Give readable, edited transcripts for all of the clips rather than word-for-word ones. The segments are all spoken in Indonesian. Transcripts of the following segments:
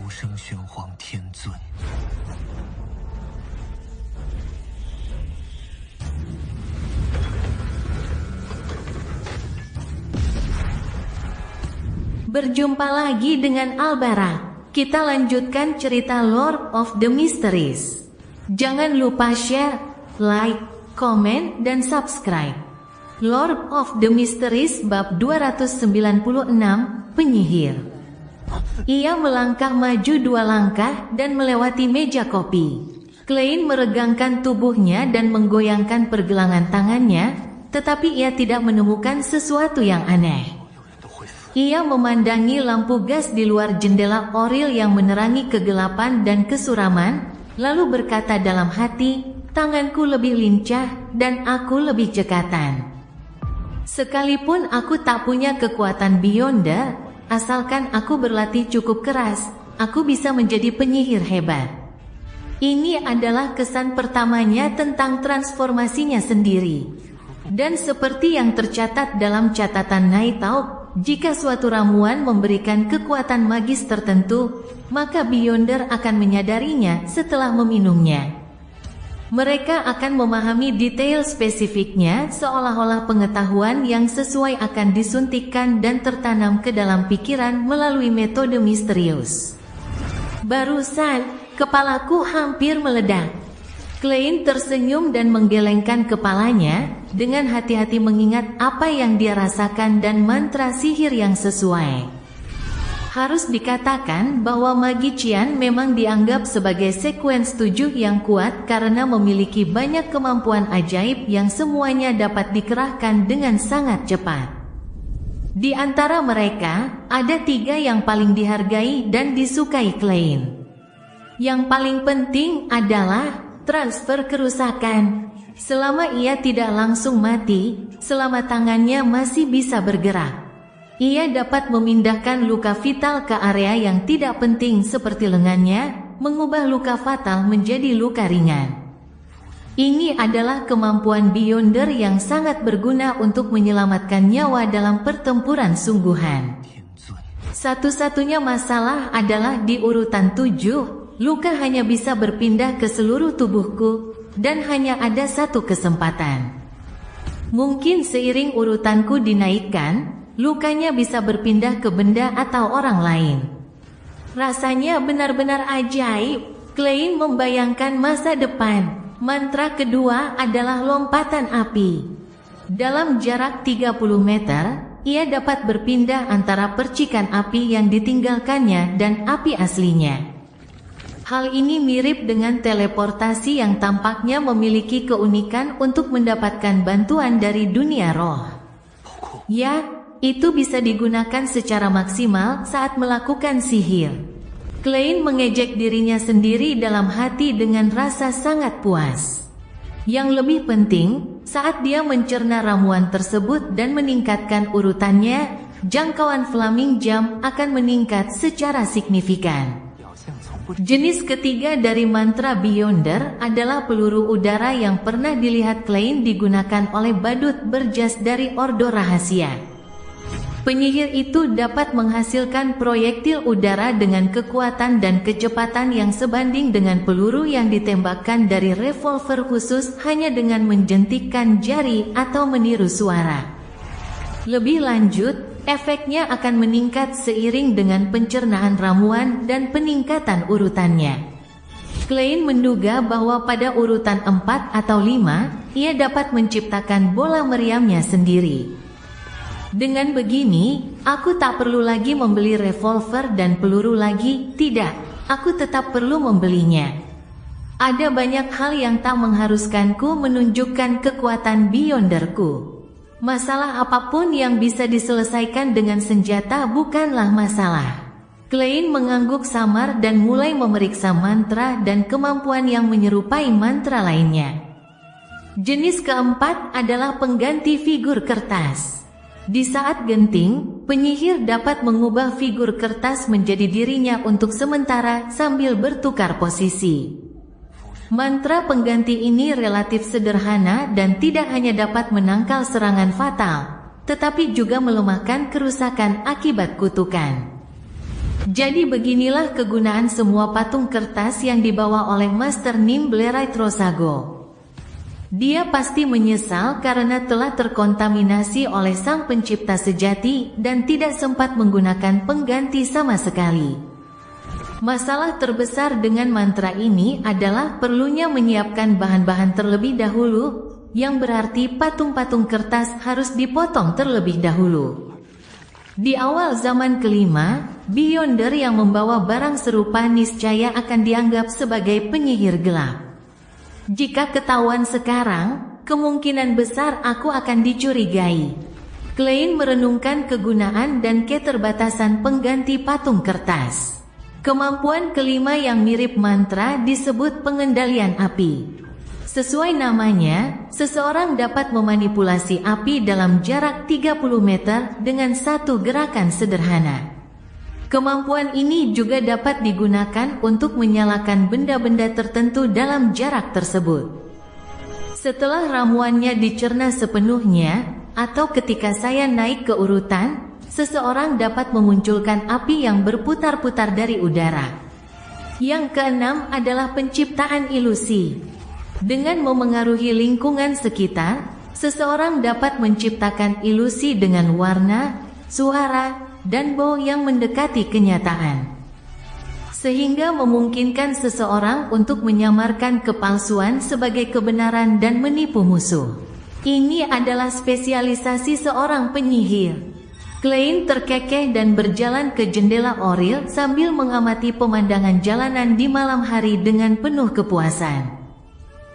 生玄黄天尊。 Berjumpa lagi dengan Albara. Kita lanjutkan cerita Lord of the Mysteries. Jangan lupa share, like, komen, dan subscribe. Lord of the Mysteries bab 296, Penyihir. Ia melangkah maju 2 langkah dan melewati meja kopi. Klein meregangkan tubuhnya dan menggoyangkan pergelangan tangannya, tetapi ia tidak menemukan sesuatu yang aneh. Ia memandangi lampu gas di luar jendela oril yang menerangi kegelapan dan kesuraman, lalu berkata dalam hati, tanganku lebih lincah dan aku lebih cekatan. Sekalipun aku tak punya kekuatan Beyonder, asalkan aku berlatih cukup keras, aku bisa menjadi penyihir hebat. Ini adalah kesan pertamanya tentang transformasinya sendiri. Dan seperti yang tercatat dalam catatan Nighthawk, jika suatu ramuan memberikan kekuatan magis tertentu, maka Beyonder akan menyadarinya setelah meminumnya. Mereka akan memahami detail spesifiknya seolah-olah pengetahuan yang sesuai akan disuntikkan dan tertanam ke dalam pikiran melalui metode misterius. Barusan, kepalaku hampir meledak. Klein tersenyum dan menggelengkan kepalanya, dengan hati-hati mengingat apa yang dia rasakan dan mantra sihir yang sesuai. Harus dikatakan bahwa Magician memang dianggap sebagai sekuens 7 yang kuat karena memiliki banyak kemampuan ajaib yang semuanya dapat dikerahkan dengan sangat cepat. Di antara mereka, ada 3 yang paling dihargai dan disukai Klein. Yang paling penting adalah transfer kerusakan. Selama ia tidak langsung mati, selama tangannya masih bisa bergerak, ia dapat memindahkan luka vital ke area yang tidak penting seperti lengannya, mengubah luka fatal menjadi luka ringan. Ini adalah kemampuan Beyonder yang sangat berguna untuk menyelamatkan nyawa dalam pertempuran sungguhan. Satu-satunya masalah adalah di urutan 7. Luka hanya bisa berpindah ke seluruh tubuhku, dan hanya ada 1 kesempatan. Mungkin seiring urutanku dinaikkan, lukanya bisa berpindah ke benda atau orang lain. Rasanya benar-benar ajaib. Klein membayangkan masa depan. Mantra kedua adalah lompatan api. Dalam jarak 30 meter, ia dapat berpindah antara percikan api yang ditinggalkannya dan api aslinya. Hal ini mirip dengan teleportasi yang tampaknya memiliki keunikan untuk mendapatkan bantuan dari dunia roh. Ya, itu bisa digunakan secara maksimal saat melakukan sihir. Klein mengejek dirinya sendiri dalam hati dengan rasa sangat puas. Yang lebih penting, saat dia mencerna ramuan tersebut dan meningkatkan urutannya, jangkauan flaming jam akan meningkat secara signifikan. Jenis ketiga dari mantra Beyonder adalah peluru udara yang pernah dilihat Klein digunakan oleh badut berjas dari Ordo Rahasia. Penyihir itu dapat menghasilkan proyektil udara dengan kekuatan dan kecepatan yang sebanding dengan peluru yang ditembakkan dari revolver khusus hanya dengan menjentikkan jari atau meniru suara. Lebih lanjut, efeknya akan meningkat seiring dengan pencernaan ramuan dan peningkatan urutannya. Klein menduga bahwa pada urutan 4 atau 5, ia dapat menciptakan bola meriamnya sendiri. Dengan begini, aku tak perlu lagi membeli revolver dan peluru lagi, tidak, aku tetap perlu membelinya. Ada banyak hal yang tak mengharuskanku menunjukkan kekuatan Beyonderku. Masalah apapun yang bisa diselesaikan dengan senjata bukanlah masalah. Klein mengangguk samar dan mulai memeriksa mantra dan kemampuan yang menyerupai mantra lainnya. Jenis keempat adalah pengganti figur kertas. Di saat genting, penyihir dapat mengubah figur kertas menjadi dirinya untuk sementara sambil bertukar posisi. Mantra pengganti ini relatif sederhana dan tidak hanya dapat menangkal serangan fatal, tetapi juga melemahkan kerusakan akibat kutukan. Jadi beginilah kegunaan semua patung kertas yang dibawa oleh Master Nimbleright Rosago. Dia pasti menyesal karena telah terkontaminasi oleh sang pencipta sejati dan tidak sempat menggunakan pengganti sama sekali. Masalah terbesar dengan mantra ini adalah perlunya menyiapkan bahan-bahan terlebih dahulu, yang berarti patung-patung kertas harus dipotong terlebih dahulu. Di awal zaman kelima, Beyonder yang membawa barang serupa niscaya akan dianggap sebagai penyihir gelap. Jika ketahuan sekarang, kemungkinan besar aku akan dicurigai. Klein merenungkan kegunaan dan keterbatasan pengganti patung kertas. Kemampuan kelima yang mirip mantra disebut pengendalian api. Sesuai namanya, seseorang dapat memanipulasi api dalam jarak 30 meter dengan satu gerakan sederhana. Kemampuan ini juga dapat digunakan untuk menyalakan benda-benda tertentu dalam jarak tersebut. Setelah ramuannya dicerna sepenuhnya, atau ketika saya naik ke urutan, seseorang dapat memunculkan api yang berputar-putar dari udara. Yang keenam adalah penciptaan ilusi. Dengan memengaruhi lingkungan sekitar, seseorang dapat menciptakan ilusi dengan warna, suara, dan bau yang mendekati kenyataan, sehingga memungkinkan seseorang untuk menyamarkan kepalsuan sebagai kebenaran dan menipu musuh. Ini adalah spesialisasi seorang penyihir. Klein terkekeh dan berjalan ke jendela Oril sambil mengamati pemandangan jalanan di malam hari dengan penuh kepuasan.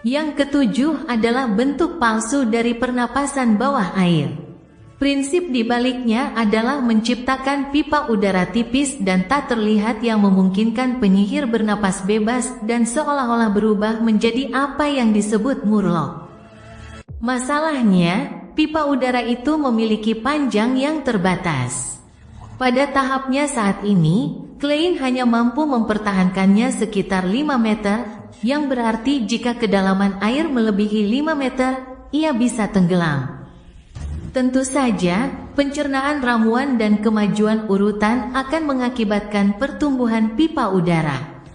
Yang ketujuh adalah bentuk palsu dari pernapasan bawah air. Prinsip dibaliknya adalah menciptakan pipa udara tipis dan tak terlihat yang memungkinkan penyihir bernapas bebas dan seolah-olah berubah menjadi apa yang disebut murloc. Masalahnya, pipa udara itu memiliki panjang yang terbatas. Pada tahapnya saat ini, Klein hanya mampu mempertahankannya sekitar 5 meter, yang berarti jika kedalaman air melebihi 5 meter, ia bisa tenggelam. Tentu saja, pencernaan ramuan dan kemajuan urutan akan mengakibatkan pertumbuhan pipa udara.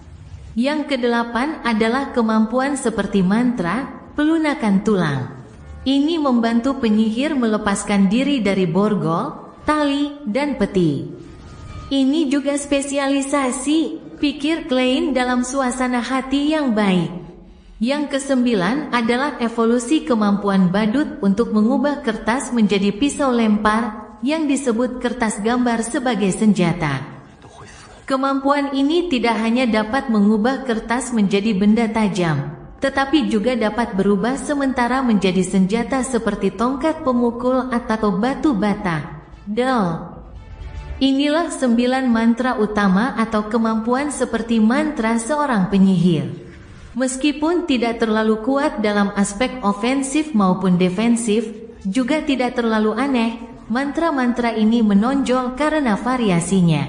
Yang kedelapan adalah kemampuan seperti mantra, pelunakan tulang. Ini membantu penyihir melepaskan diri dari borgol, tali, dan peti. Ini juga spesialisasi, pikir Klein dalam suasana hati yang baik. Yang kesembilan adalah evolusi kemampuan badut untuk mengubah kertas menjadi pisau lempar, yang disebut kertas gambar sebagai senjata. Kemampuan ini tidak hanya dapat mengubah kertas menjadi benda tajam, tetapi juga dapat berubah sementara menjadi senjata seperti tongkat pemukul atau batu bata. Inilah 9 mantra utama atau kemampuan seperti mantra seorang penyihir. Meskipun tidak terlalu kuat dalam aspek ofensif maupun defensif, juga tidak terlalu aneh, mantra-mantra ini menonjol karena variasinya.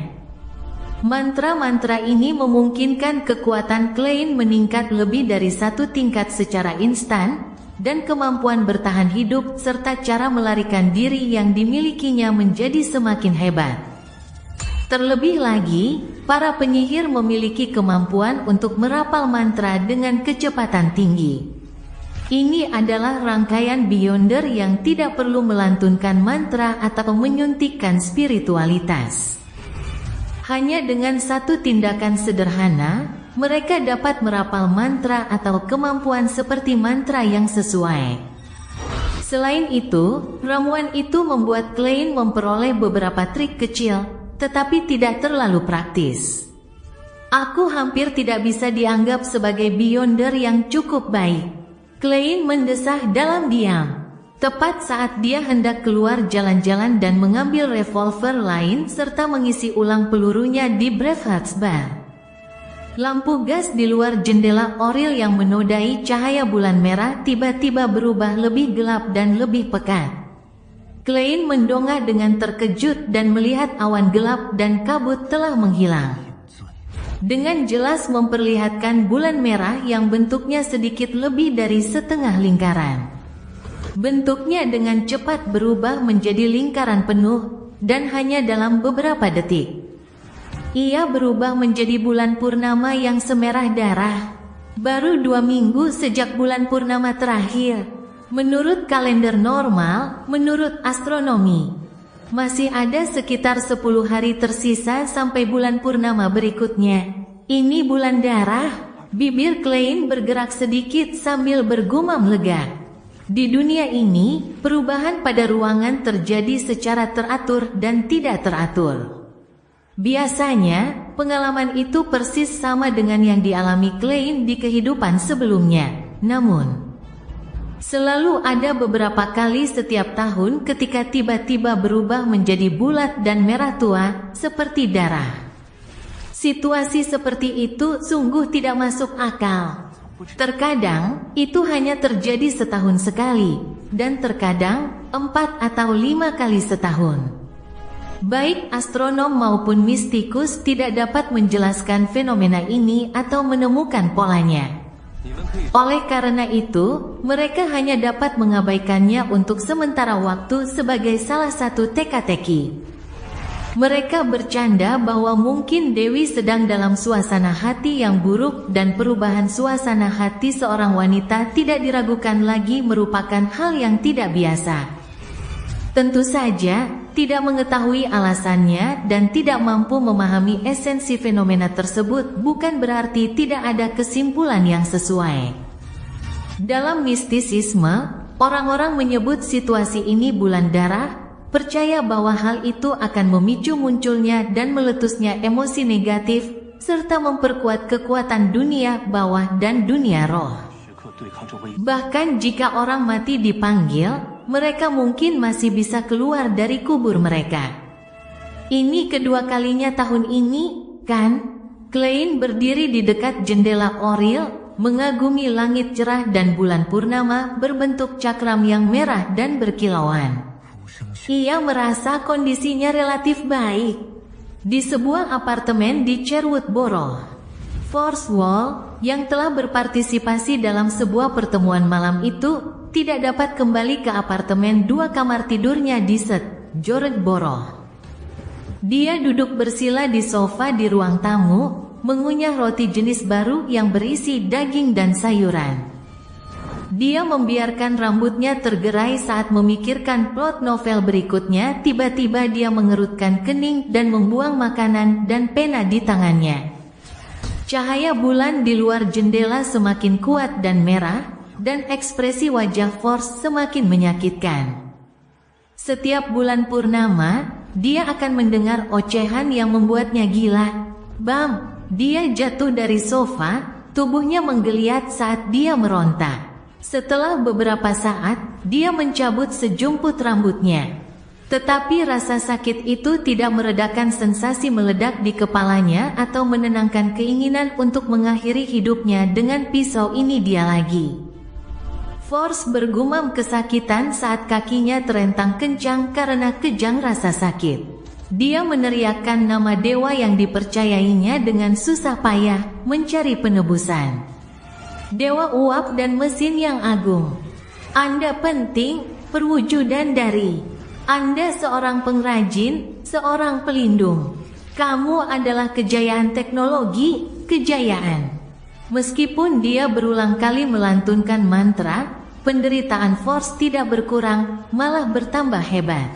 Mantra-mantra ini memungkinkan kekuatan Klein meningkat lebih dari 1 tingkat secara instan, dan kemampuan bertahan hidup serta cara melarikan diri yang dimilikinya menjadi semakin hebat. Terlebih lagi, para penyihir memiliki kemampuan untuk merapal mantra dengan kecepatan tinggi. Ini adalah rangkaian Beyonder yang tidak perlu melantunkan mantra atau menyuntikkan spiritualitas. Hanya dengan satu tindakan sederhana, mereka dapat merapal mantra atau kemampuan seperti mantra yang sesuai. Selain itu, ramuan itu membuat Klein memperoleh beberapa trik kecil, tetapi tidak terlalu praktis. Aku hampir tidak bisa dianggap sebagai Beyonder yang cukup baik. Klein mendesah dalam diam. Tepat saat dia hendak keluar jalan-jalan dan mengambil revolver lain serta mengisi ulang pelurunya di Braveheart's Bar. Lampu gas di luar jendela Oril yang menodai cahaya bulan merah tiba-tiba berubah lebih gelap dan lebih pekat. Klein mendongak dengan terkejut dan melihat awan gelap dan kabut telah menghilang. Dengan jelas memperlihatkan bulan merah yang bentuknya sedikit lebih dari setengah lingkaran. Bentuknya dengan cepat berubah menjadi lingkaran penuh, dan hanya dalam beberapa detik. Ia berubah menjadi bulan purnama yang semerah darah. Baru 2 minggu sejak bulan purnama terakhir. Menurut kalender normal, menurut astronomi, masih ada sekitar 10 hari tersisa sampai bulan purnama berikutnya. Ini bulan darah. Bibir Klein bergerak sedikit sambil bergumam lega. Di dunia ini, perubahan pada ruangan terjadi secara teratur dan tidak teratur. Biasanya, pengalaman itu persis sama dengan yang dialami Klein di kehidupan sebelumnya. Namun, selalu ada beberapa kali setiap tahun ketika tiba-tiba berubah menjadi bulat dan merah tua, seperti darah. Situasi seperti itu sungguh tidak masuk akal. Terkadang, itu hanya terjadi setahun sekali, dan terkadang 4 atau 5 kali setahun. Baik astronom maupun mistikus tidak dapat menjelaskan fenomena ini atau menemukan polanya. Oleh karena itu, mereka hanya dapat mengabaikannya untuk sementara waktu sebagai salah satu teka-teki. Mereka bercanda bahwa mungkin Dewi sedang dalam suasana hati yang buruk dan perubahan suasana hati seorang wanita tidak diragukan lagi merupakan hal yang tidak biasa. Tentu saja, tidak mengetahui alasannya dan tidak mampu memahami esensi fenomena tersebut bukan berarti tidak ada kesimpulan yang sesuai. Dalam mistisisme, orang-orang menyebut situasi ini bulan darah, percaya bahwa hal itu akan memicu munculnya dan meletusnya emosi negatif, serta memperkuat kekuatan dunia bawah dan dunia roh. Bahkan jika orang mati dipanggil, mereka mungkin masih bisa keluar dari kubur mereka. Ini kedua kalinya tahun ini, kan? Klein berdiri di dekat jendela Oril, mengagumi langit cerah dan bulan purnama berbentuk cakram yang merah dan berkilauan. Ia merasa kondisinya relatif baik. Di sebuah apartemen di Sherwood Borough, Force Wall, yang telah berpartisipasi dalam sebuah pertemuan malam itu, tidak dapat kembali ke apartemen 2 kamar tidurnya di St. George Borough. Dia duduk bersila di sofa di ruang tamu, mengunyah roti jenis baru yang berisi daging dan sayuran. Dia membiarkan rambutnya tergerai saat memikirkan plot novel berikutnya. Tiba-tiba dia mengerutkan kening dan membuang makanan dan pena di tangannya. Cahaya bulan di luar jendela semakin kuat dan merah, dan ekspresi wajah Force semakin menyakitkan. Setiap bulan purnama, dia akan mendengar ocehan yang membuatnya gila. Bam! Dia jatuh dari sofa, tubuhnya menggeliat saat dia meronta. Setelah beberapa saat, dia mencabut sejumput rambutnya. Tetapi rasa sakit itu tidak meredakan sensasi meledak di kepalanya atau menenangkan keinginan untuk mengakhiri hidupnya dengan pisau ini dia lagi. Force bergumam kesakitan saat kakinya terentang kencang karena kejang rasa sakit. Dia meneriakkan nama dewa yang dipercayainya dengan susah payah, mencari penebusan. Dewa uap dan mesin yang agung, Anda penting, perwujudan dari. Anda seorang pengrajin, seorang pelindung. Kamu adalah kejayaan teknologi, kejayaan. Meskipun dia berulang kali melantunkan mantra, penderitaan Force tidak berkurang, malah bertambah hebat.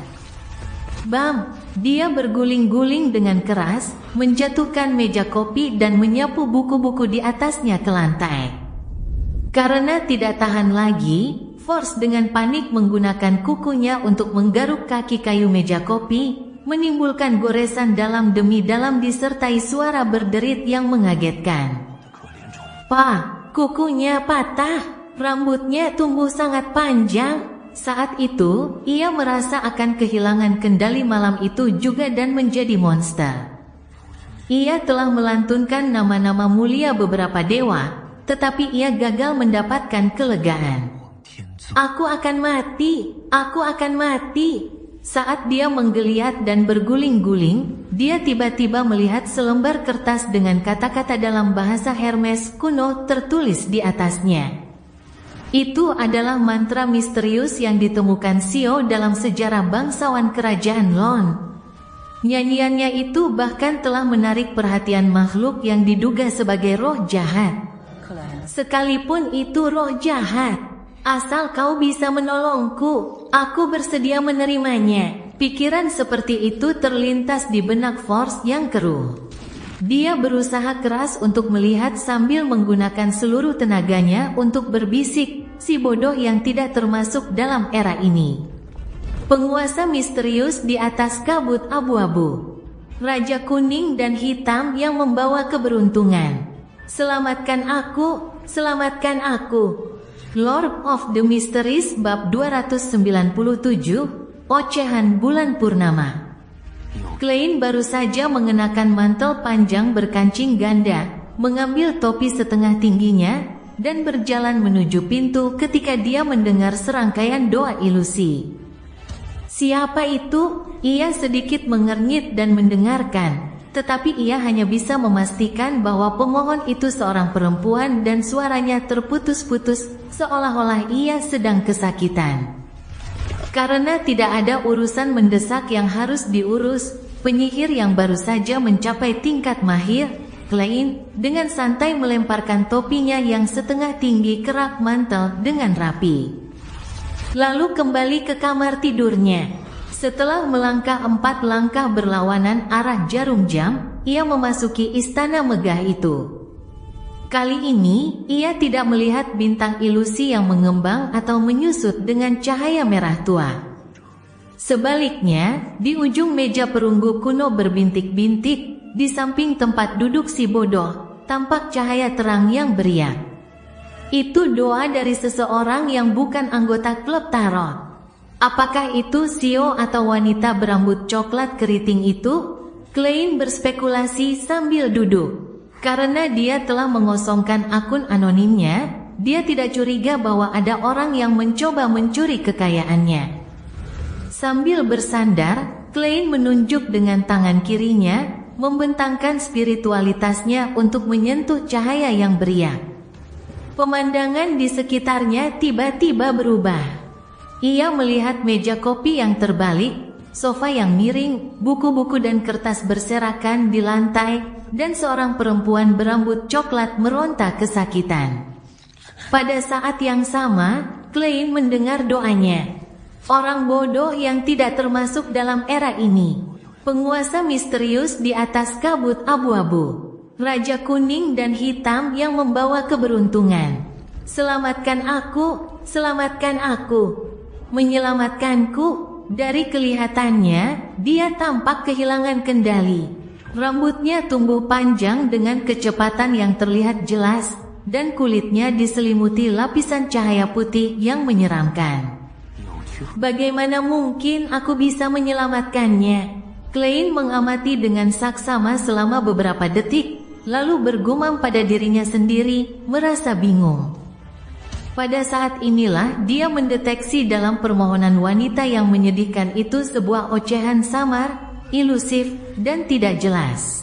Bam! Dia berguling-guling dengan keras, menjatuhkan meja kopi dan menyapu buku-buku di atasnya ke lantai. Karena tidak tahan lagi, Force dengan panik menggunakan kukunya untuk menggaruk kaki kayu meja kopi, menimbulkan goresan dalam demi dalam disertai suara berderit yang mengagetkan. Pak, kukunya patah, rambutnya tumbuh sangat panjang. Saat itu, ia merasa akan kehilangan kendali malam itu juga dan menjadi monster. Ia telah melantunkan nama-nama mulia beberapa dewa, tetapi ia gagal mendapatkan kelegaan. Aku akan mati, aku akan mati. Saat dia menggeliat dan berguling-guling, dia tiba-tiba melihat selembar kertas dengan kata-kata dalam bahasa Hermes kuno tertulis di atasnya. Itu adalah mantra misterius yang ditemukan Sio dalam sejarah bangsawan kerajaan Lon. Nyanyiannya itu bahkan telah menarik perhatian makhluk yang diduga sebagai roh jahat. Sekalipun itu roh jahat, asal kau bisa menolongku, aku bersedia menerimanya. Pikiran seperti itu terlintas di benak Force yang keruh. Dia berusaha keras untuk melihat sambil menggunakan seluruh tenaganya untuk berbisik, si bodoh yang tidak termasuk dalam era ini. Penguasa misterius di atas kabut abu-abu. Raja kuning dan hitam yang membawa keberuntungan. Selamatkan aku, selamatkan aku. Lord of the Mysteries bab 297, Ocehan Bulan Purnama. Klein baru saja mengenakan mantel panjang berkancing ganda, mengambil topi setengah tingginya, dan berjalan menuju pintu ketika dia mendengar serangkaian doa ilusi. Siapa itu? Ia sedikit mengernyit dan mendengarkan, tetapi ia hanya bisa memastikan bahwa pemohon itu seorang perempuan dan suaranya terputus-putus, seolah-olah ia sedang kesakitan. Karena tidak ada urusan mendesak yang harus diurus, penyihir yang baru saja mencapai tingkat mahir, Klein, dengan santai melemparkan topinya yang setengah tinggi ke rak mantel dengan rapi. Lalu kembali ke kamar tidurnya. Setelah melangkah 4 langkah berlawanan arah jarum jam, ia memasuki istana megah itu. Kali ini, ia tidak melihat bintang ilusi yang mengembang atau menyusut dengan cahaya merah tua. Sebaliknya, di ujung meja perunggu kuno berbintik-bintik, di samping tempat duduk si bodoh, tampak cahaya terang yang beriak. Itu doa dari seseorang yang bukan anggota klub tarot. Apakah itu Sio atau wanita berambut coklat keriting itu? Klein berspekulasi sambil duduk. Karena dia telah mengosongkan akun anonimnya, dia tidak curiga bahwa ada orang yang mencoba mencuri kekayaannya. Sambil bersandar, Klein menunjuk dengan tangan kirinya, membentangkan spiritualitasnya untuk menyentuh cahaya yang beriak. Pemandangan di sekitarnya tiba-tiba berubah. Ia melihat meja kopi yang terbalik, sofa yang miring, buku-buku dan kertas berserakan di lantai, dan seorang perempuan berambut coklat meronta kesakitan. Pada saat yang sama, Klein mendengar doanya. Orang bodoh yang tidak termasuk dalam era ini. Penguasa misterius di atas kabut abu-abu. Raja kuning dan hitam yang membawa keberuntungan. Selamatkan aku, selamatkan aku. Menyelamatkanku. Dari kelihatannya, dia tampak kehilangan kendali. Rambutnya tumbuh panjang dengan kecepatan yang terlihat jelas, dan kulitnya diselimuti lapisan cahaya putih yang menyeramkan. Bagaimana mungkin aku bisa menyelamatkannya? Klein mengamati dengan saksama selama beberapa detik, lalu bergumam pada dirinya sendiri, merasa bingung. Pada saat inilah dia mendeteksi dalam permohonan wanita yang menyedihkan itu sebuah ocehan samar, ilusif, dan tidak jelas.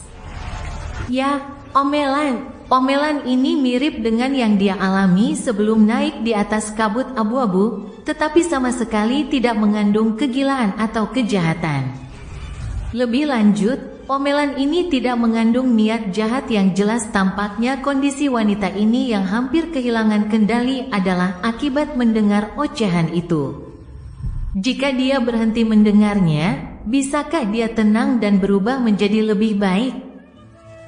Ya, omelan ini mirip dengan yang dia alami sebelum naik di atas kabut abu-abu, tetapi sama sekali tidak mengandung kegilaan atau kejahatan. Lebih lanjut, omelan ini tidak mengandung niat jahat yang jelas. Tampaknya kondisi wanita ini yang hampir kehilangan kendali adalah akibat mendengar ocehan itu. Jika dia berhenti mendengarnya, bisakah dia tenang dan berubah menjadi lebih baik?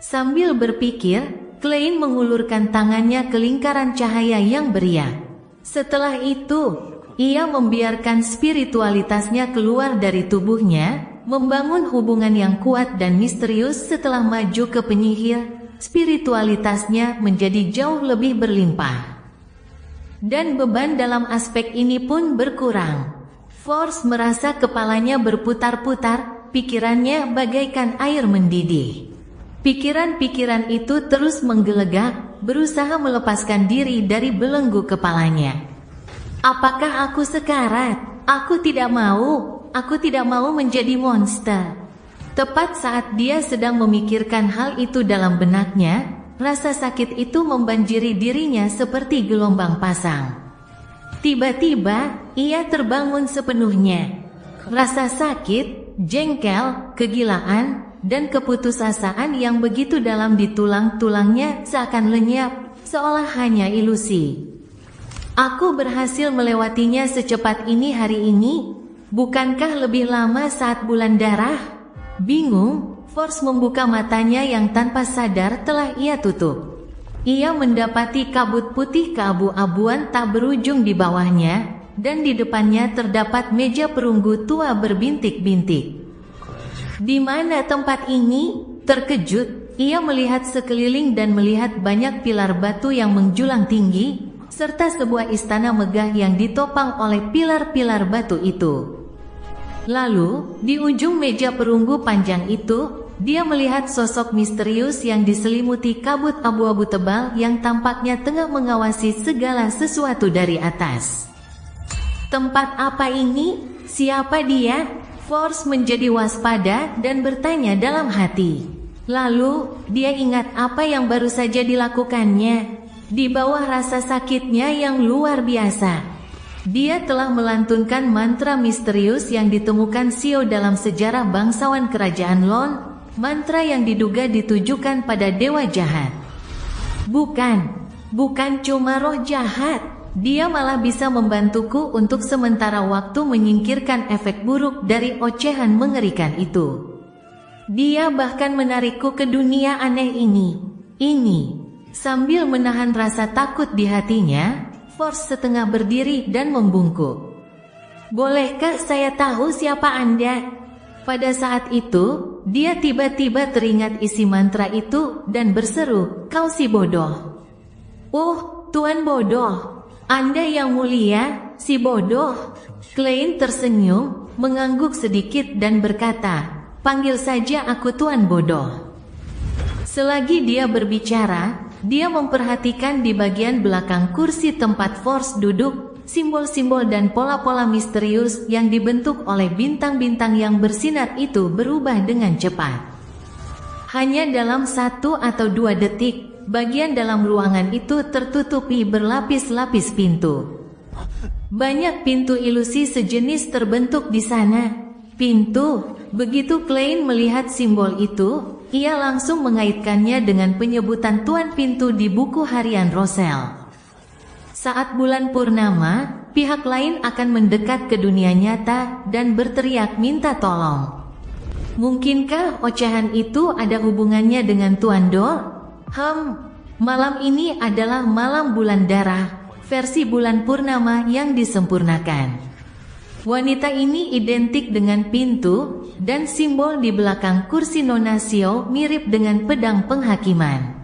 Sambil berpikir, Klein mengulurkan tangannya ke lingkaran cahaya yang beriak. Setelah itu, ia membiarkan spiritualitasnya keluar dari tubuhnya, membangun hubungan yang kuat dan misterius. Setelah maju ke penyihir, spiritualitasnya menjadi jauh lebih berlimpah. Dan beban dalam aspek ini pun berkurang. Force merasa kepalanya berputar-putar, pikirannya bagaikan air mendidih. Pikiran-pikiran itu terus menggelegak, berusaha melepaskan diri dari belenggu kepalanya. Apakah aku sekarat? Aku tidak mau menjadi monster. Tepat saat dia sedang memikirkan hal itu dalam benaknya, rasa sakit itu membanjiri dirinya seperti gelombang pasang. Tiba-tiba, ia terbangun sepenuhnya. Rasa sakit, jengkel, kegilaan, dan keputusasaan yang begitu dalam di tulang-tulangnya seakan lenyap, seolah hanya ilusi. Aku berhasil melewatinya secepat ini hari ini. Bukankah lebih lama saat bulan darah? Bingung, Force membuka matanya yang tanpa sadar telah ia tutup. Ia mendapati kabut putih keabu-abuan tak berujung di bawahnya, dan di depannya terdapat meja perunggu tua berbintik-bintik. Di mana tempat ini? Terkejut, ia melihat sekeliling dan melihat banyak pilar batu yang menjulang tinggi, serta sebuah istana megah yang ditopang oleh pilar-pilar batu itu. Lalu, di ujung meja perunggu panjang itu, dia melihat sosok misterius yang diselimuti kabut abu-abu tebal yang tampaknya tengah mengawasi segala sesuatu dari atas. Tempat apa ini? Siapa dia? Force menjadi waspada dan bertanya dalam hati. Lalu, dia ingat apa yang baru saja dilakukannya. Di bawah rasa sakitnya yang luar biasa, dia telah melantunkan mantra misterius yang ditemukan Xiao dalam sejarah bangsawan kerajaan Lon, mantra yang diduga ditujukan pada dewa jahat. Bukan cuma roh jahat, dia malah bisa membantuku untuk sementara waktu menyingkirkan efek buruk dari ocehan mengerikan itu. Dia bahkan menarikku ke dunia aneh ini. Sambil menahan rasa takut di hatinya, Force setengah berdiri dan membungkuk. Bolehkah saya tahu siapa Anda? Pada saat itu, dia tiba-tiba teringat isi mantra itu dan berseru, "Kau si bodoh." Tuan bodoh. Anda yang mulia, si bodoh. Klein tersenyum, mengangguk sedikit dan berkata, "Panggil saja aku Tuan Bodoh." Selagi dia berbicara, dia memperhatikan di bagian belakang kursi tempat Force duduk, simbol-simbol dan pola-pola misterius yang dibentuk oleh bintang-bintang yang bersinar itu berubah dengan cepat. Hanya dalam 1 atau 2 detik, bagian dalam ruangan itu tertutupi berlapis-lapis pintu. Banyak pintu ilusi sejenis terbentuk di sana. Pintu, begitu Klein melihat simbol itu, ia langsung mengaitkannya dengan penyebutan Tuan Pintu di buku harian Rosel. Saat bulan purnama, pihak lain akan mendekat ke dunia nyata dan berteriak minta tolong. Mungkinkah ocehan itu ada hubungannya dengan Tuan Do? Malam ini adalah malam bulan darah, versi bulan purnama yang disempurnakan. Wanita ini identik dengan pintu, dan simbol di belakang kursi Nona Xiao mirip dengan pedang penghakiman.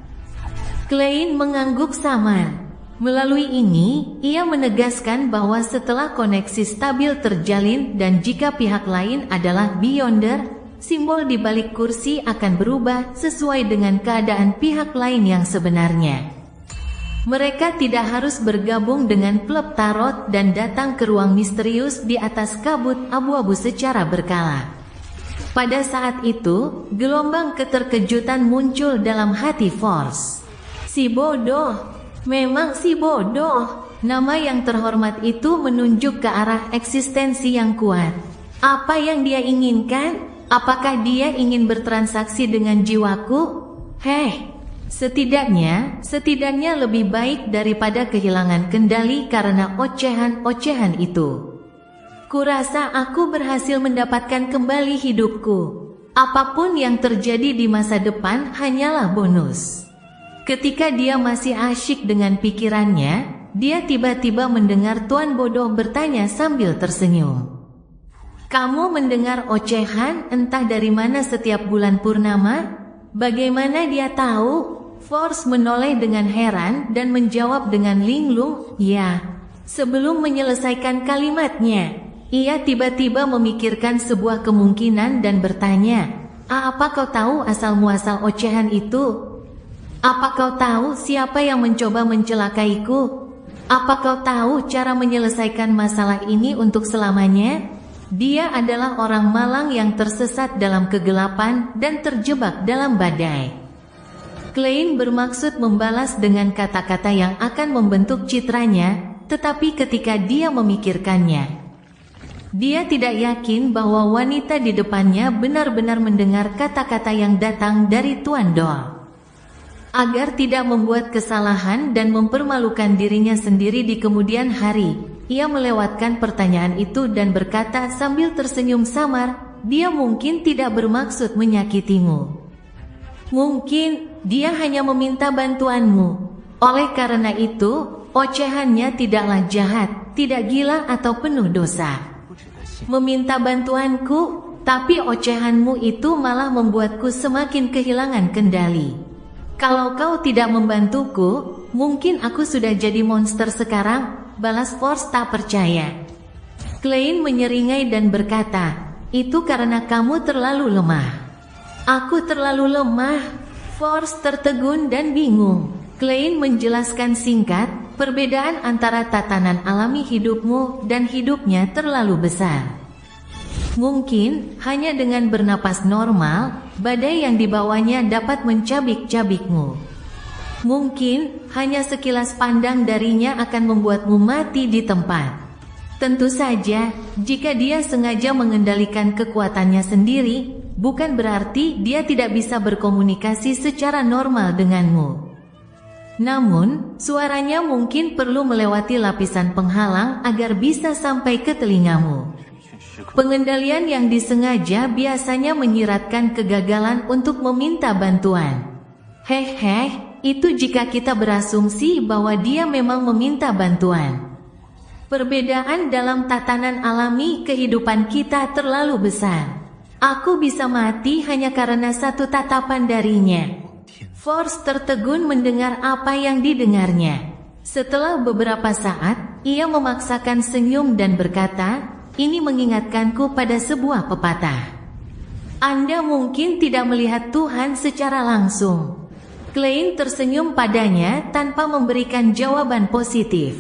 Klein mengangguk samar. Melalui ini, ia menegaskan bahwa setelah koneksi stabil terjalin dan jika pihak lain adalah Beyonder, simbol di balik kursi akan berubah sesuai dengan keadaan pihak lain yang sebenarnya. Mereka tidak harus bergabung dengan klub tarot dan datang ke ruang misterius di atas kabut abu-abu secara berkala. Pada saat itu, gelombang keterkejutan muncul dalam hati Force. Si bodoh, memang si bodoh. Nama yang terhormat itu menunjuk ke arah eksistensi yang kuat. Apa yang dia inginkan? Apakah dia ingin bertransaksi dengan jiwaku? Setidaknya lebih baik daripada kehilangan kendali karena ocehan-ocehan itu. Kurasa aku berhasil mendapatkan kembali hidupku. Apapun yang terjadi di masa depan hanyalah bonus. Ketika dia masih asyik dengan pikirannya, dia tiba-tiba mendengar Tuan Bodoh bertanya sambil tersenyum. Kamu mendengar ocehan entah dari mana setiap bulan purnama? Bagaimana dia tahu? Force menoleh dengan heran dan menjawab dengan linglung, "Ya." Sebelum menyelesaikan kalimatnya, ia tiba-tiba memikirkan sebuah kemungkinan dan bertanya, "Apa kau tahu asal-muasal ocehan itu? Apa kau tahu siapa yang mencoba mencelakaiku? Apa kau tahu cara menyelesaikan masalah ini untuk selamanya?" Dia adalah orang malang yang tersesat dalam kegelapan dan terjebak dalam badai. Klein bermaksud membalas dengan kata-kata yang akan membentuk citranya, tetapi ketika dia memikirkannya, Dia tidak yakin bahwa wanita di depannya benar-benar mendengar kata-kata yang datang dari Tuan Doll. Agar tidak membuat kesalahan dan mempermalukan dirinya sendiri di kemudian hari, ia melewatkan pertanyaan itu dan berkata sambil tersenyum samar, dia mungkin tidak bermaksud menyakitimu. Mungkin dia hanya meminta bantuanmu. Oleh karena itu, ocehannya tidaklah jahat, tidak gila atau penuh dosa. Meminta bantuanku, tapi ocehanmu itu malah membuatku semakin kehilangan kendali. Kalau kau tidak membantuku, mungkin aku sudah jadi monster sekarang, balas Force tak percaya. Klein menyeringai dan berkata, itu karena kamu terlalu lemah. Aku terlalu lemah. Force tertegun dan bingung. Klein menjelaskan singkat, perbedaan antara tatanan alami hidupmu dan hidupnya terlalu besar. Mungkin, hanya dengan bernapas normal, badai yang dibawanya dapat mencabik-cabikmu. Mungkin, hanya sekilas pandang darinya akan membuatmu mati di tempat. Tentu saja, jika dia sengaja mengendalikan kekuatannya sendiri, bukan berarti dia tidak bisa berkomunikasi secara normal denganmu. Namun, suaranya mungkin perlu melewati lapisan penghalang agar bisa sampai ke telingamu. Pengendalian yang disengaja biasanya menyiratkan kegagalan untuk meminta bantuan. Hehe, itu jika kita berasumsi bahwa dia memang meminta bantuan. Perbedaan dalam tatanan alami kehidupan kita terlalu besar. Aku bisa mati hanya karena satu tatapan darinya. Force tertegun mendengar apa yang didengarnya. Setelah beberapa saat, ia memaksakan senyum dan berkata, ini mengingatkanku pada sebuah pepatah. Anda mungkin tidak melihat Tuhan secara langsung. Klein tersenyum padanya tanpa memberikan jawaban positif.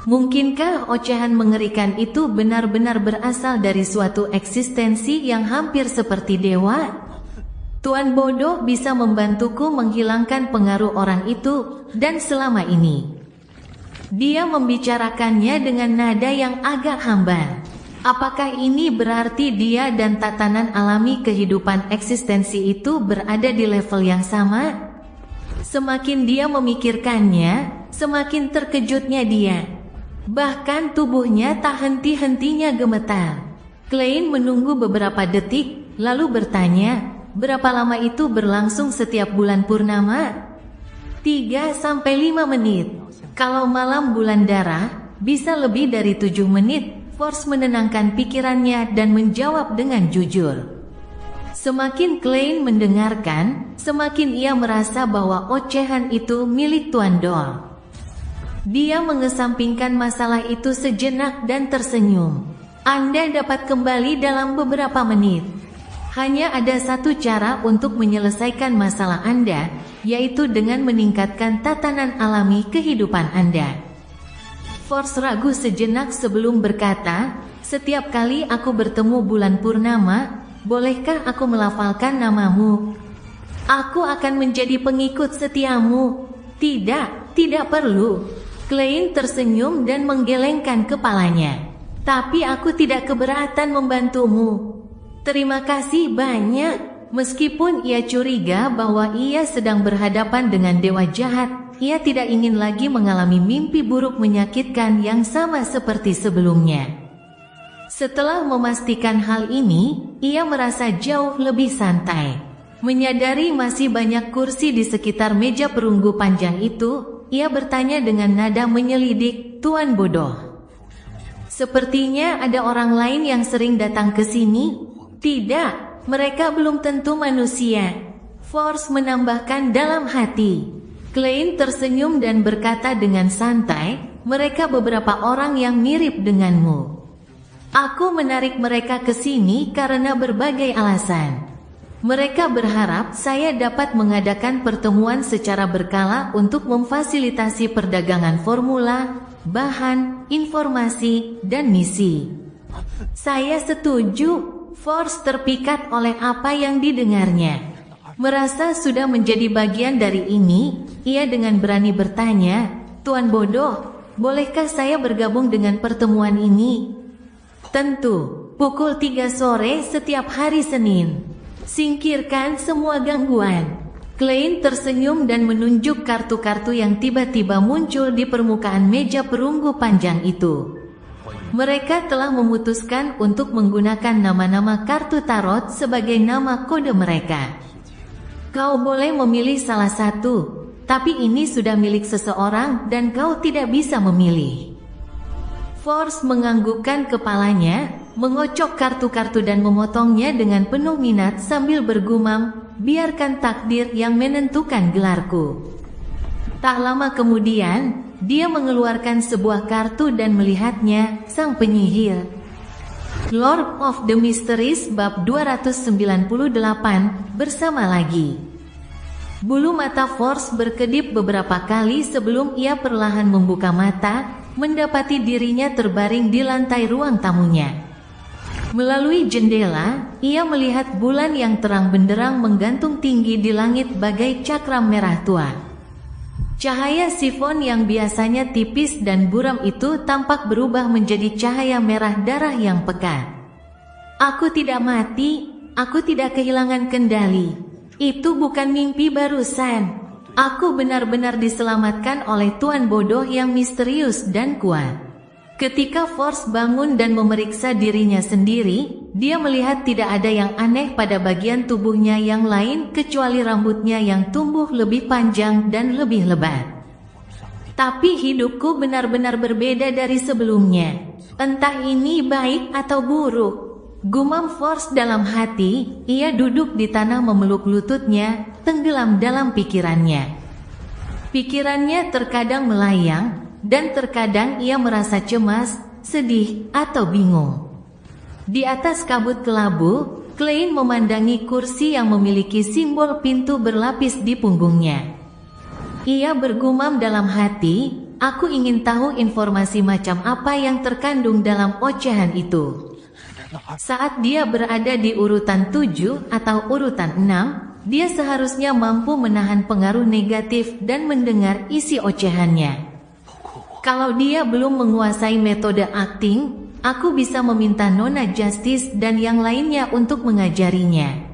Mungkinkah ocehan mengerikan itu benar-benar berasal dari suatu eksistensi yang hampir seperti dewa? Tuan bodoh bisa membantuku menghilangkan pengaruh orang itu, dan selama ini dia membicarakannya dengan nada yang agak hambar. Apakah ini berarti dia dan tatanan alami kehidupan eksistensi itu berada di level yang sama? Semakin dia memikirkannya, semakin terkejutnya dia. Bahkan tubuhnya tak henti-hentinya gemetar. Klein menunggu beberapa detik, lalu bertanya, berapa lama itu berlangsung setiap bulan purnama? 3-5 menit. Kalau malam bulan darah, bisa lebih dari 7 menit. Force menenangkan pikirannya dan menjawab dengan jujur. Semakin Klein mendengarkan, semakin ia merasa bahwa ocehan itu milik Tuan Doll. Dia mengesampingkan masalah itu sejenak dan tersenyum. Anda dapat kembali dalam beberapa menit. Hanya ada satu cara untuk menyelesaikan masalah Anda, yaitu dengan meningkatkan tatanan alami kehidupan Anda. Force ragu sejenak sebelum berkata, setiap kali aku bertemu bulan purnama, bolehkah aku melafalkan namamu? Aku akan menjadi pengikut setiamu. Tidak, tidak perlu. Klein tersenyum dan menggelengkan kepalanya. Tapi aku tidak keberatan membantumu. Terima kasih banyak. Meskipun ia curiga bahwa ia sedang berhadapan dengan dewa jahat, ia tidak ingin lagi mengalami mimpi buruk menyakitkan yang sama seperti sebelumnya. Setelah memastikan hal ini, ia merasa jauh lebih santai. Menyadari masih banyak kursi di sekitar meja perunggu panjang itu, ia bertanya dengan nada menyelidik, Tuan bodoh. Sepertinya ada orang lain yang sering datang ke sini? Tidak. Mereka belum tentu manusia. Force menambahkan dalam hati. Klein tersenyum dan berkata dengan santai, mereka beberapa orang yang mirip denganmu. Aku menarik mereka ke sini karena berbagai alasan. Mereka berharap saya dapat mengadakan pertemuan secara berkala untuk memfasilitasi perdagangan formula, bahan, informasi, dan misi. Saya setuju. Force terpikat oleh apa yang didengarnya. Merasa sudah menjadi bagian dari ini, ia dengan berani bertanya, Tuan bodoh, bolehkah saya bergabung dengan pertemuan ini? Tentu, pukul 3 sore setiap hari Senin. Singkirkan semua gangguan. Klein tersenyum dan menunjuk kartu-kartu yang tiba-tiba muncul di permukaan meja perunggu panjang itu. Mereka telah memutuskan untuk menggunakan nama-nama kartu tarot sebagai nama kode mereka. Kau boleh memilih salah satu, tapi ini sudah milik seseorang dan kau tidak bisa memilih. Force menganggukkan kepalanya, mengocok kartu-kartu dan memotongnya dengan penuh minat sambil bergumam, biarkan takdir yang menentukan gelarku. Tak lama kemudian, dia mengeluarkan sebuah kartu dan melihatnya, sang penyihir. Lord of the Mysteries bab 298, bersama lagi. Bulu mata Force berkedip beberapa kali sebelum ia perlahan membuka mata, mendapati dirinya terbaring di lantai ruang tamunya. Melalui jendela, ia melihat bulan yang terang benderang menggantung tinggi di langit bagai cakram merah tua. Cahaya sifon yang biasanya tipis dan buram itu tampak berubah menjadi cahaya merah darah yang pekat. Aku tidak mati, aku tidak kehilangan kendali. Itu bukan mimpi barusan. Aku benar-benar diselamatkan oleh Tuan Bodoh yang misterius dan kuat. Ketika Force bangun dan memeriksa dirinya sendiri, dia melihat tidak ada yang aneh pada bagian tubuhnya yang lain kecuali rambutnya yang tumbuh lebih panjang dan lebih lebat. Tapi hidupku benar-benar berbeda dari sebelumnya. Entah ini baik atau buruk. Gumam Force dalam hati, ia duduk di tanah memeluk lututnya, tenggelam dalam pikirannya. Pikirannya terkadang melayang, dan terkadang ia merasa cemas, sedih, atau bingung. Di atas kabut kelabu, Klein memandangi kursi yang memiliki simbol pintu berlapis di punggungnya. Ia bergumam dalam hati, aku ingin tahu informasi macam apa yang terkandung dalam ocehan itu. Saat dia berada di urutan 7 atau urutan 6, dia seharusnya mampu menahan pengaruh negatif dan mendengar isi ocehannya. Kalau dia belum menguasai metode acting, aku bisa meminta Nona Justice dan yang lainnya untuk mengajarinya.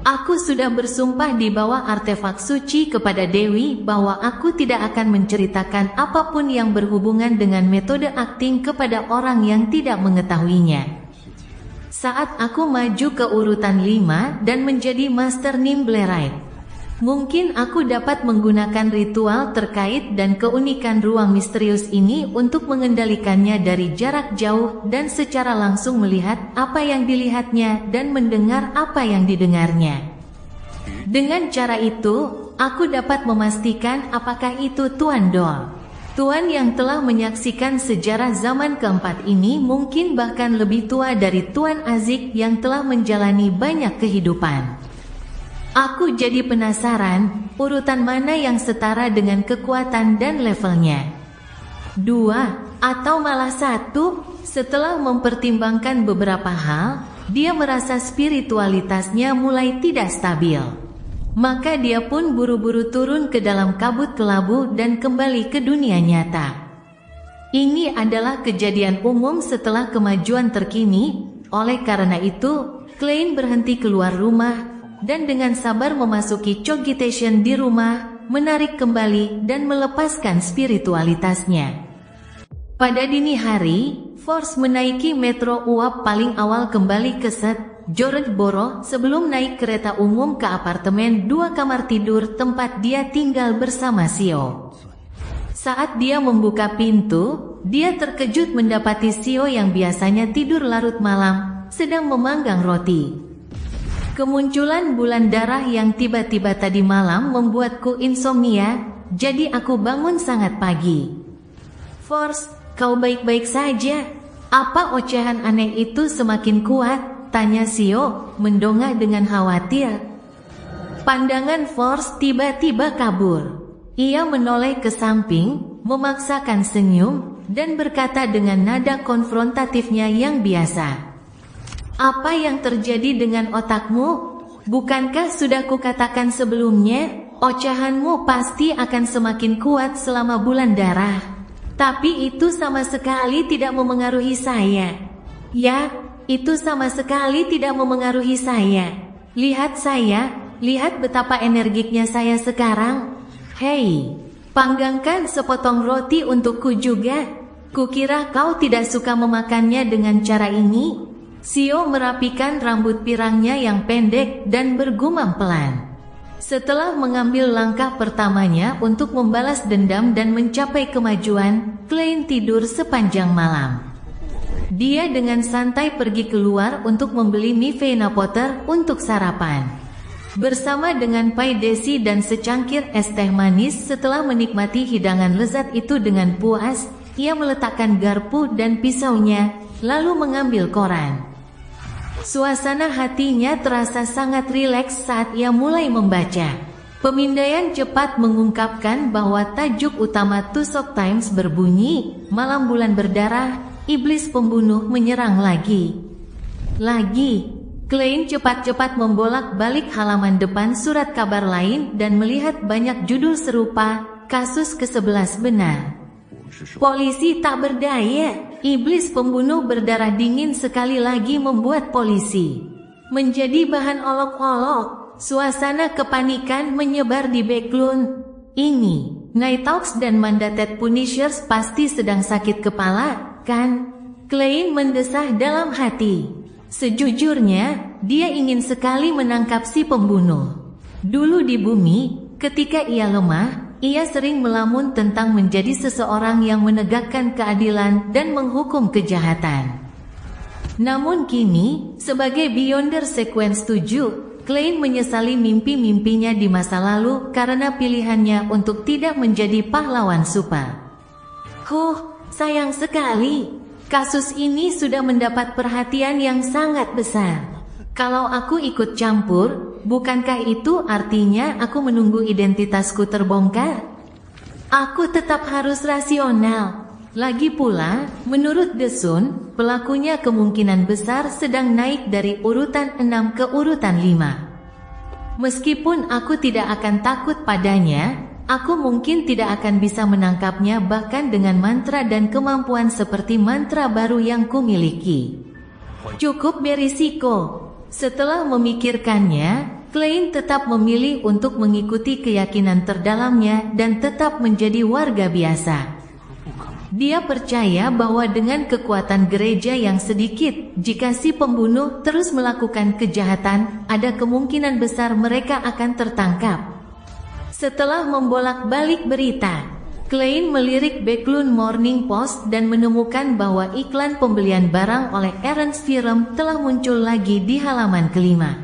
Aku sudah bersumpah di bawah artefak suci kepada Dewi bahwa aku tidak akan menceritakan apapun yang berhubungan dengan metode acting kepada orang yang tidak mengetahuinya. Saat aku maju ke urutan 5 dan menjadi Master Nimblerite, mungkin aku dapat menggunakan ritual terkait dan keunikan ruang misterius ini untuk mengendalikannya dari jarak jauh dan secara langsung melihat apa yang dilihatnya dan mendengar apa yang didengarnya. Dengan cara itu, aku dapat memastikan apakah itu Tuan Doll. Tuan yang telah menyaksikan sejarah zaman keempat ini mungkin bahkan lebih tua dari Tuan Azik yang telah menjalani banyak kehidupan. Aku jadi penasaran, urutan mana yang setara dengan kekuatan dan levelnya. 2, atau malah 1, setelah mempertimbangkan beberapa hal, dia merasa spiritualitasnya mulai tidak stabil. Maka dia pun buru-buru turun ke dalam kabut kelabu dan kembali ke dunia nyata. Ini adalah kejadian umum setelah kemajuan terkini, oleh karena itu, Klein berhenti keluar rumah, dan dengan sabar memasuki cogitation di rumah, menarik kembali dan melepaskan spiritualitasnya. Pada dini hari, Force menaiki metro uap paling awal kembali ke St. George Borough sebelum naik kereta umum ke apartemen 2 kamar tidur tempat dia tinggal bersama Sio. Saat dia membuka pintu, dia terkejut mendapati Sio yang biasanya tidur larut malam, sedang memanggang roti. Kemunculan bulan darah yang tiba-tiba tadi malam membuatku insomnia, jadi aku bangun sangat pagi. Force, kau baik-baik saja? Apa ocehan aneh itu semakin kuat? Tanya Sio, mendongak dengan khawatir. Pandangan Force tiba-tiba kabur. Ia menoleh ke samping, memaksakan senyum, dan berkata dengan nada konfrontatifnya yang biasa. Apa yang terjadi dengan otakmu? Bukankah sudah kukatakan sebelumnya, ocehanmu pasti akan semakin kuat selama bulan darah. Tapi itu sama sekali tidak memengaruhi saya. Ya, itu sama sekali tidak memengaruhi saya. Lihat betapa energiknya saya sekarang. Hei, panggangkan sepotong roti untukku juga. Kukira kau tidak suka memakannya dengan cara ini. Sio merapikan rambut pirangnya yang pendek dan bergumam pelan. Setelah mengambil langkah pertamanya untuk membalas dendam dan mencapai kemajuan, Klein tidur sepanjang malam. Dia dengan santai pergi keluar untuk membeli mie Vienna Potter untuk sarapan. Bersama dengan pai desi dan secangkir es teh manis, setelah menikmati hidangan lezat itu dengan puas, ia meletakkan garpu dan pisaunya, lalu mengambil koran. Suasana hatinya terasa sangat rileks saat ia mulai membaca. Pemindaian cepat mengungkapkan bahwa tajuk utama Tusok Times berbunyi, Malam Bulan Berdarah, Iblis Pembunuh Menyerang Lagi. Klein cepat-cepat membolak-balik halaman depan surat kabar lain dan melihat banyak judul serupa, kasus ke-11 benar. Polisi tak berdaya, iblis pembunuh berdarah dingin sekali lagi membuat polisi menjadi bahan olok-olok. Suasana kepanikan menyebar di Backlund. Ini, Nighthawks dan Mandated Punishers pasti sedang sakit kepala, kan? Klein mendesah dalam hati. Sejujurnya, dia ingin sekali menangkap si pembunuh. Dulu di bumi, ketika ia lemah, ia sering melamun tentang menjadi seseorang yang menegakkan keadilan dan menghukum kejahatan. Namun kini, sebagai Beyonder Sequence 7, Klein menyesali mimpi-mimpinya di masa lalu karena pilihannya untuk tidak menjadi pahlawan super. Sayang sekali, kasus ini sudah mendapat perhatian yang sangat besar. Kalau aku ikut campur, bukankah itu artinya aku menunggu identitasku terbongkar? Aku tetap harus rasional. Lagi pula, menurut The Sun, pelakunya kemungkinan besar sedang naik dari urutan 6 ke urutan 5. Meskipun aku tidak akan takut padanya, aku mungkin tidak akan bisa menangkapnya bahkan dengan mantra dan kemampuan seperti mantra baru yang kumiliki. Cukup berisiko. Setelah memikirkannya, Klein tetap memilih untuk mengikuti keyakinan terdalamnya dan tetap menjadi warga biasa. Dia percaya bahwa dengan kekuatan gereja yang sedikit, jika si pembunuh terus melakukan kejahatan, ada kemungkinan besar mereka akan tertangkap. Setelah membolak-balik berita, Klein melirik Backlund Morning Post dan menemukan bahwa iklan pembelian barang oleh Ernst Firm telah muncul lagi di halaman kelima.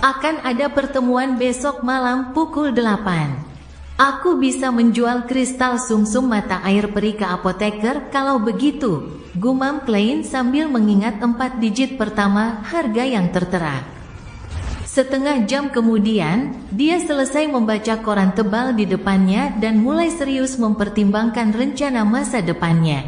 Akan ada pertemuan besok malam pukul 8. Aku bisa menjual kristal sumsum mata air peri ke apoteker kalau begitu, gumam Klein sambil mengingat 4 digit pertama harga yang tertera. Setengah jam kemudian, dia selesai membaca koran tebal di depannya dan mulai serius mempertimbangkan rencana masa depannya.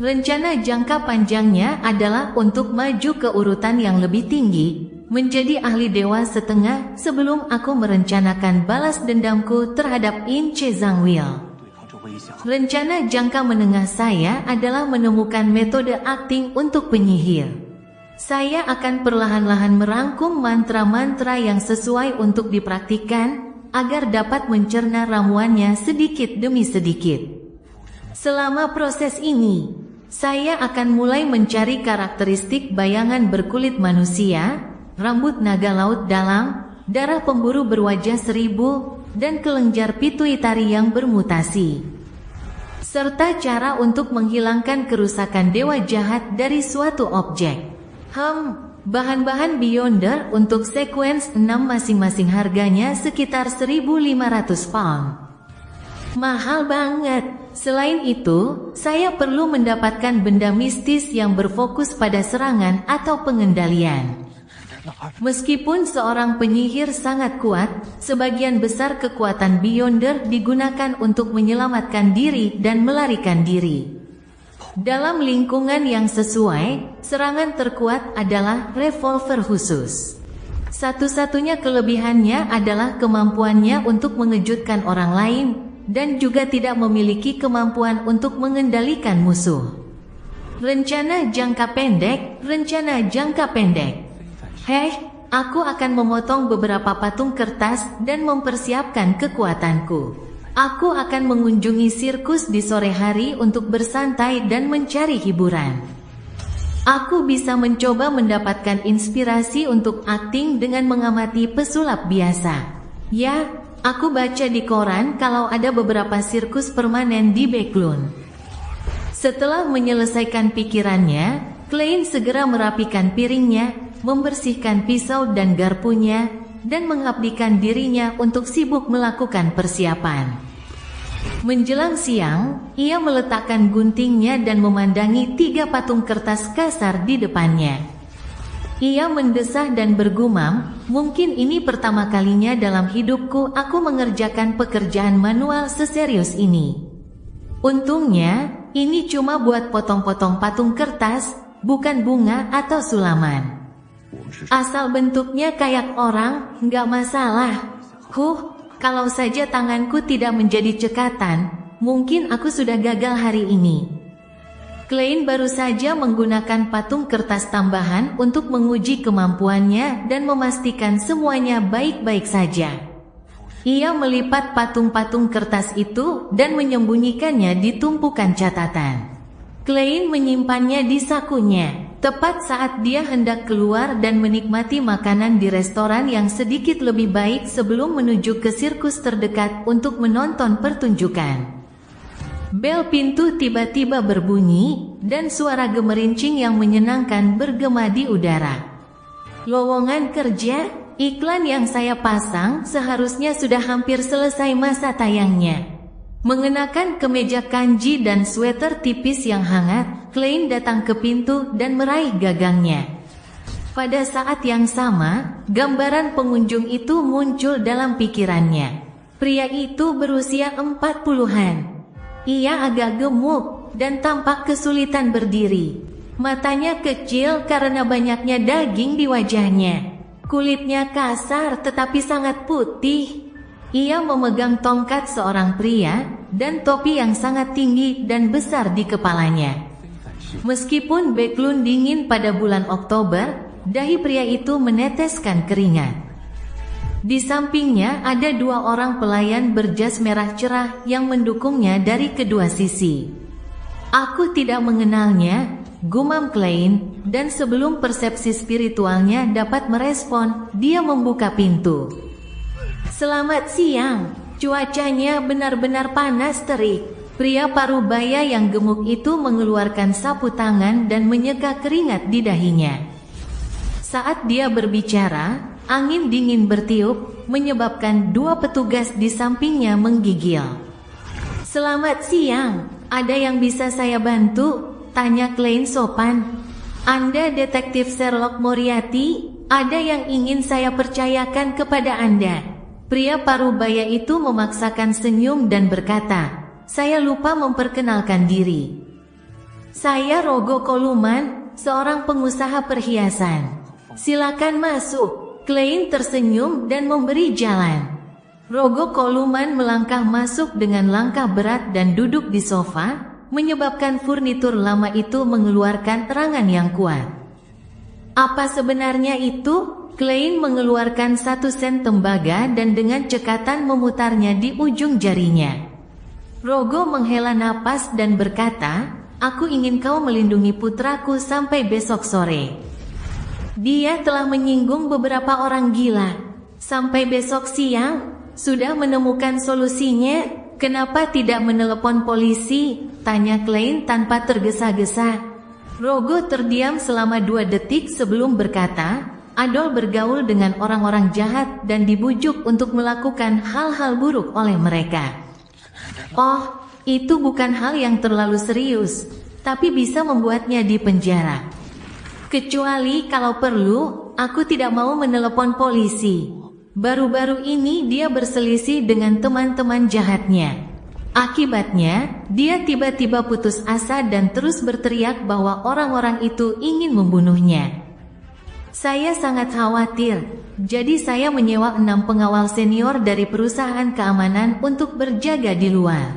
Rencana jangka panjangnya adalah untuk maju ke urutan yang lebih tinggi, menjadi ahli dewa setengah sebelum aku merencanakan balas dendamku terhadap In Che Zhangwil. Rencana jangka menengah saya adalah menemukan metode akting untuk penyihir. Saya akan perlahan-lahan merangkum mantra-mantra yang sesuai untuk dipraktikkan, agar dapat mencerna ramuannya sedikit demi sedikit. Selama proses ini, saya akan mulai mencari karakteristik bayangan berkulit manusia, rambut naga laut dalam, darah pemburu berwajah 1000, dan kelenjar pituitari yang bermutasi. Serta cara untuk menghilangkan kerusakan dewa jahat dari suatu objek. Bahan-bahan Beyonder untuk sequence 6 masing-masing harganya sekitar 1.500 pound. Mahal banget. Selain itu, saya perlu mendapatkan benda mistis yang berfokus pada serangan atau pengendalian. Meskipun seorang penyihir sangat kuat, sebagian besar kekuatan Beyonder digunakan untuk menyelamatkan diri dan melarikan diri. Dalam lingkungan yang sesuai, serangan terkuat adalah revolver khusus. Satu-satunya kelebihannya adalah kemampuannya untuk mengejutkan orang lain, dan juga tidak memiliki kemampuan untuk mengendalikan musuh. Rencana jangka pendek, rencana jangka pendek. Hei, aku akan memotong beberapa patung kertas dan mempersiapkan kekuatanku. Aku akan mengunjungi sirkus di sore hari untuk bersantai dan mencari hiburan. Aku bisa mencoba mendapatkan inspirasi untuk akting dengan mengamati pesulap biasa. Ya, aku baca di koran kalau ada beberapa sirkus permanen di Backlund. Setelah menyelesaikan pikirannya, Klein segera merapikan piringnya, membersihkan pisau dan garpunya, dan mengabdikan dirinya untuk sibuk melakukan persiapan. Menjelang siang, ia meletakkan guntingnya dan memandangi 3 patung kertas kasar di depannya. Ia mendesah dan bergumam, mungkin ini pertama kalinya dalam hidupku aku mengerjakan pekerjaan manual seserius ini. Untungnya, ini cuma buat potong-potong patung kertas, bukan bunga atau sulaman. Asal bentuknya kayak orang, nggak masalah. Kalau saja tanganku tidak menjadi cekatan, mungkin aku sudah gagal hari ini. Klein baru saja menggunakan patung kertas tambahan untuk menguji kemampuannya dan memastikan semuanya baik-baik saja. Ia melipat patung-patung kertas itu dan menyembunyikannya di tumpukan catatan. Klein menyimpannya di sakunya, tepat saat dia hendak keluar dan menikmati makanan di restoran yang sedikit lebih baik sebelum menuju ke sirkus terdekat untuk menonton pertunjukan. Bel pintu tiba-tiba berbunyi, dan suara gemerincing yang menyenangkan bergema di udara. Lowongan kerja? Iklan yang saya pasang seharusnya sudah hampir selesai masa tayangnya. Mengenakan kemeja kanji dan sweater tipis yang hangat, Klein datang ke pintu dan meraih gagangnya. Pada saat yang sama, gambaran pengunjung itu muncul dalam pikirannya. Pria itu berusia 40-an. Ia agak gemuk dan tampak kesulitan berdiri. Matanya kecil karena banyaknya daging di wajahnya. Kulitnya kasar tetapi sangat putih. Ia memegang tongkat seorang pria dan topi yang sangat tinggi dan besar di kepalanya. Meskipun Backlund dingin pada bulan Oktober, dahi pria itu meneteskan keringat. Di sampingnya ada 2 orang pelayan berjas merah cerah yang mendukungnya dari kedua sisi. Aku tidak mengenalnya, gumam Klein, dan sebelum persepsi spiritualnya dapat merespon, dia membuka pintu. Selamat siang, cuacanya benar-benar panas terik. Pria parubaya yang gemuk itu mengeluarkan sapu tangan dan menyeka keringat di dahinya. Saat dia berbicara, angin dingin bertiup, menyebabkan 2 petugas di sampingnya menggigil. Selamat siang, ada yang bisa saya bantu? Tanya Klein sopan. Anda detektif Sherlock Moriarty? Ada yang ingin saya percayakan kepada Anda. Pria parubaya itu memaksakan senyum dan berkata, saya lupa memperkenalkan diri. Saya Rogo Koluman, seorang pengusaha perhiasan. Silakan masuk. Klein tersenyum dan memberi jalan. Rogo Koluman melangkah masuk dengan langkah berat dan duduk di sofa, menyebabkan furnitur lama itu mengeluarkan terangan yang kuat. Apa sebenarnya itu? Klein mengeluarkan 1 sen tembaga dan dengan cekatan memutarnya di ujung jarinya. Rogo menghela napas dan berkata, aku ingin kau melindungi putraku sampai besok sore. Dia telah menyinggung beberapa orang gila. Sampai besok siang, sudah menemukan solusinya? Kenapa tidak menelepon polisi? Tanya Klein tanpa tergesa-gesa. Rogo terdiam selama 2 detik sebelum berkata, Adol bergaul dengan orang-orang jahat dan dibujuk untuk melakukan hal-hal buruk oleh mereka. Oh, itu bukan hal yang terlalu serius, tapi bisa membuatnya dipenjara. Kecuali kalau perlu, aku tidak mau menelepon polisi. Baru-baru ini dia berselisih dengan teman-teman jahatnya. Akibatnya, dia tiba-tiba putus asa dan terus berteriak bahwa orang-orang itu ingin membunuhnya. Saya sangat khawatir, jadi saya menyewa 6 pengawal senior dari perusahaan keamanan untuk berjaga di luar.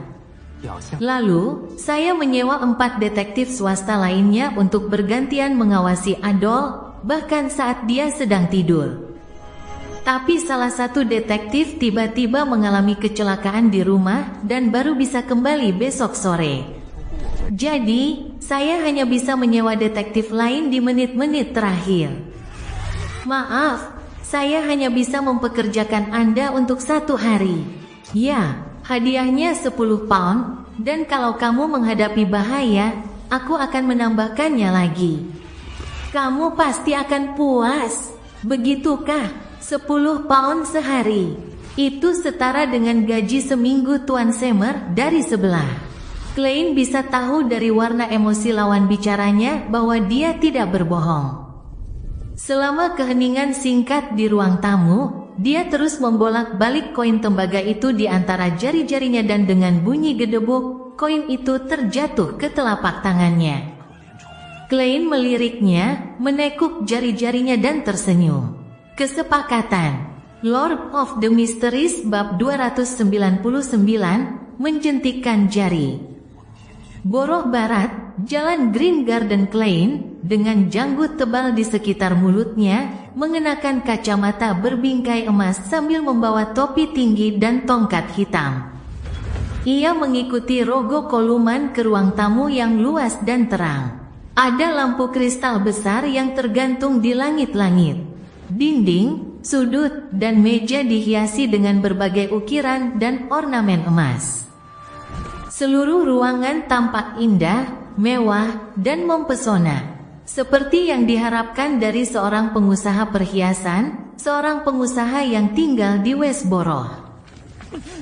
Lalu, saya menyewa 4 detektif swasta lainnya untuk bergantian mengawasi Adol, bahkan saat dia sedang tidur. Tapi salah satu detektif tiba-tiba mengalami kecelakaan di rumah dan baru bisa kembali besok sore. Jadi, saya hanya bisa menyewa detektif lain di menit-menit terakhir. Maaf, saya hanya bisa mempekerjakan Anda untuk 1 hari. Ya, hadiahnya 10 pound, dan kalau kamu menghadapi bahaya, aku akan menambahkannya lagi. Kamu pasti akan puas, begitukah? 10 pound sehari. Itu setara dengan gaji seminggu Tuan Semer dari sebelah. Klein bisa tahu dari warna emosi lawan bicaranya bahwa dia tidak berbohong. Selama keheningan singkat di ruang tamu, dia terus membolak-balik koin tembaga itu di antara jari-jarinya dan dengan bunyi gedebuk, koin itu terjatuh ke telapak tangannya. Klein meliriknya, menekuk jari-jarinya dan tersenyum. Kesepakatan. Lord of the Mysteries bab 299, menjentikkan jari. Borough Barat, Jalan Green Garden. Klein, dengan janggut tebal di sekitar mulutnya, mengenakan kacamata berbingkai emas sambil membawa topi tinggi dan tongkat hitam. Ia mengikuti Rogo Koluman ke ruang tamu yang luas dan terang. Ada lampu kristal besar yang tergantung di langit-langit. Dinding, sudut, dan meja dihiasi dengan berbagai ukiran dan ornamen emas. Seluruh ruangan tampak indah, mewah, dan mempesona. Seperti yang diharapkan dari seorang pengusaha perhiasan, seorang pengusaha yang tinggal di Westborough.